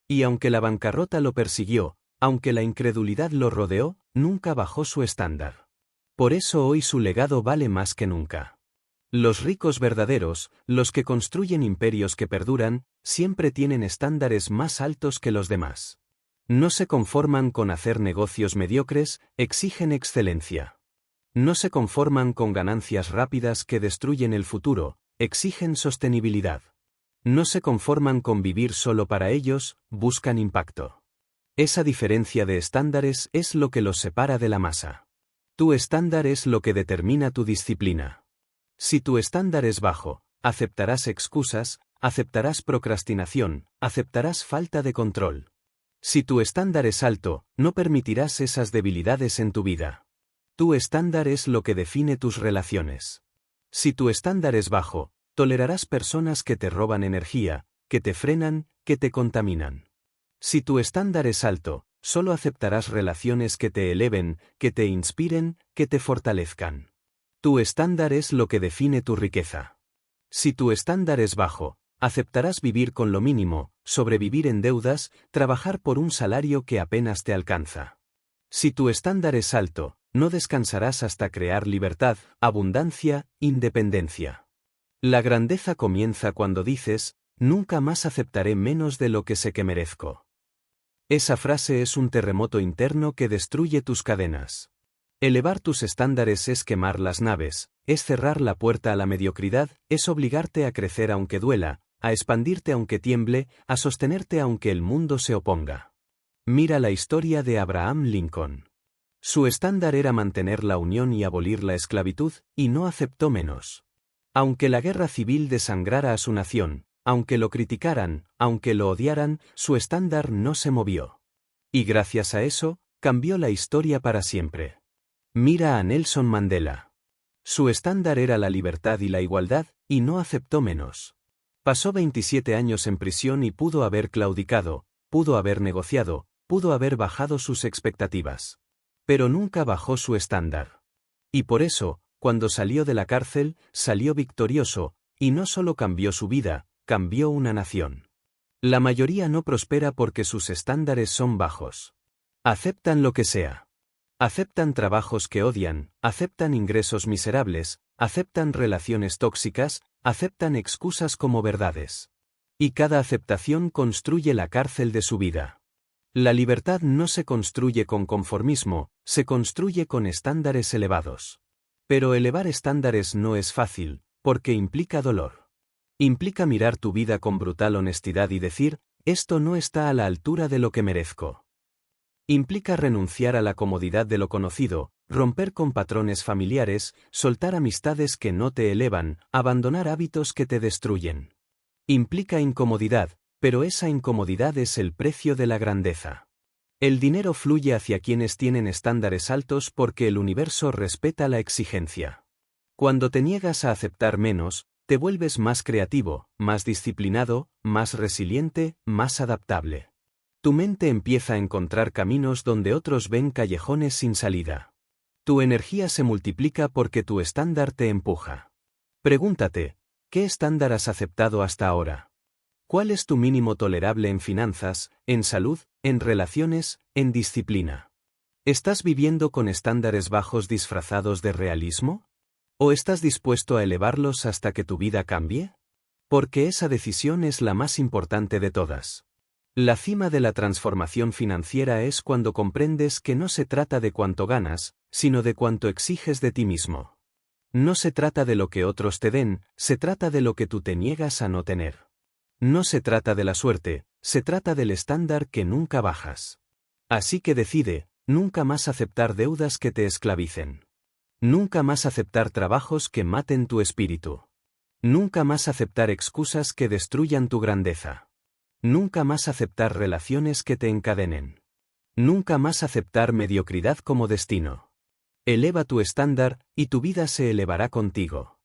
Y aunque la bancarrota lo persiguió, aunque la incredulidad lo rodeó, nunca bajó su estándar. Por eso hoy su legado vale más que nunca. Los ricos verdaderos, los que construyen imperios que perduran, siempre tienen estándares más altos que los demás. No se conforman con hacer negocios mediocres, exigen excelencia. No se conforman con ganancias rápidas que destruyen el futuro, exigen sostenibilidad. No se conforman con vivir solo para ellos, buscan impacto. Esa diferencia de estándares es lo que los separa de la masa. Tu estándar es lo que determina tu disciplina. Si tu estándar es bajo, aceptarás excusas, aceptarás procrastinación, aceptarás falta de control. Si tu estándar es alto, no permitirás esas debilidades en tu vida. Tu estándar es lo que define tus relaciones. Si tu estándar es bajo, tolerarás personas que te roban energía, que te frenan, que te contaminan. Si tu estándar es alto, solo aceptarás relaciones que te eleven, que te inspiren, que te fortalezcan. Tu estándar es lo que define tu riqueza. Si tu estándar es bajo, aceptarás vivir con lo mínimo, sobrevivir en deudas, trabajar por un salario que apenas te alcanza. Si tu estándar es alto, no descansarás hasta crear libertad, abundancia, independencia. La grandeza comienza cuando dices, nunca más aceptaré menos de lo que sé que merezco. Esa frase es un terremoto interno que destruye tus cadenas. Elevar tus estándares es quemar las naves, es cerrar la puerta a la mediocridad, es obligarte a crecer aunque duela, a expandirte aunque tiemble, a sostenerte aunque el mundo se oponga. Mira la historia de Abraham Lincoln. Su estándar era mantener la unión y abolir la esclavitud, y no aceptó menos. Aunque la guerra civil desangrara a su nación, aunque lo criticaran, aunque lo odiaran, su estándar no se movió. Y gracias a eso, cambió la historia para siempre. Mira a Nelson Mandela. Su estándar era la libertad y la igualdad, y no aceptó menos. Pasó 27 años en prisión y pudo haber claudicado, pudo haber negociado, pudo haber bajado sus expectativas. Pero nunca bajó su estándar. Y por eso, cuando salió de la cárcel, salió victorioso, y no solo cambió su vida, cambió una nación. La mayoría no prospera porque sus estándares son bajos. Aceptan lo que sea. Aceptan trabajos que odian, aceptan ingresos miserables, aceptan relaciones tóxicas, aceptan excusas como verdades. Y cada aceptación construye la cárcel de su vida. La libertad no se construye con conformismo, se construye con estándares elevados. Pero elevar estándares no es fácil, porque implica dolor. Implica mirar tu vida con brutal honestidad y decir, esto no está a la altura de lo que merezco. Implica renunciar a la comodidad de lo conocido, romper con patrones familiares, soltar amistades que no te elevan, abandonar hábitos que te destruyen. Implica incomodidad, pero esa incomodidad es el precio de la grandeza. El dinero fluye hacia quienes tienen estándares altos porque el universo respeta la exigencia. Cuando te niegas a aceptar menos, te vuelves más creativo, más disciplinado, más resiliente, más adaptable. Tu mente empieza a encontrar caminos donde otros ven callejones sin salida. Tu energía se multiplica porque tu estándar te empuja. Pregúntate, ¿qué estándar has aceptado hasta ahora? ¿Cuál es tu mínimo tolerable en finanzas, en salud, en relaciones, en disciplina? ¿Estás viviendo con estándares bajos disfrazados de realismo? ¿O estás dispuesto a elevarlos hasta que tu vida cambie? Porque esa decisión es la más importante de todas. La cima de la transformación financiera es cuando comprendes que no se trata de cuánto ganas, sino de cuánto exiges de ti mismo. No se trata de lo que otros te den, se trata de lo que tú te niegas a no tener. No se trata de la suerte, se trata del estándar que nunca bajas. Así que decide, nunca más aceptar deudas que te esclavicen. Nunca más aceptar trabajos que maten tu espíritu. Nunca más aceptar excusas que destruyan tu grandeza. Nunca más aceptar relaciones que te encadenen. Nunca más aceptar mediocridad como destino. Eleva tu estándar, y tu vida se elevará contigo.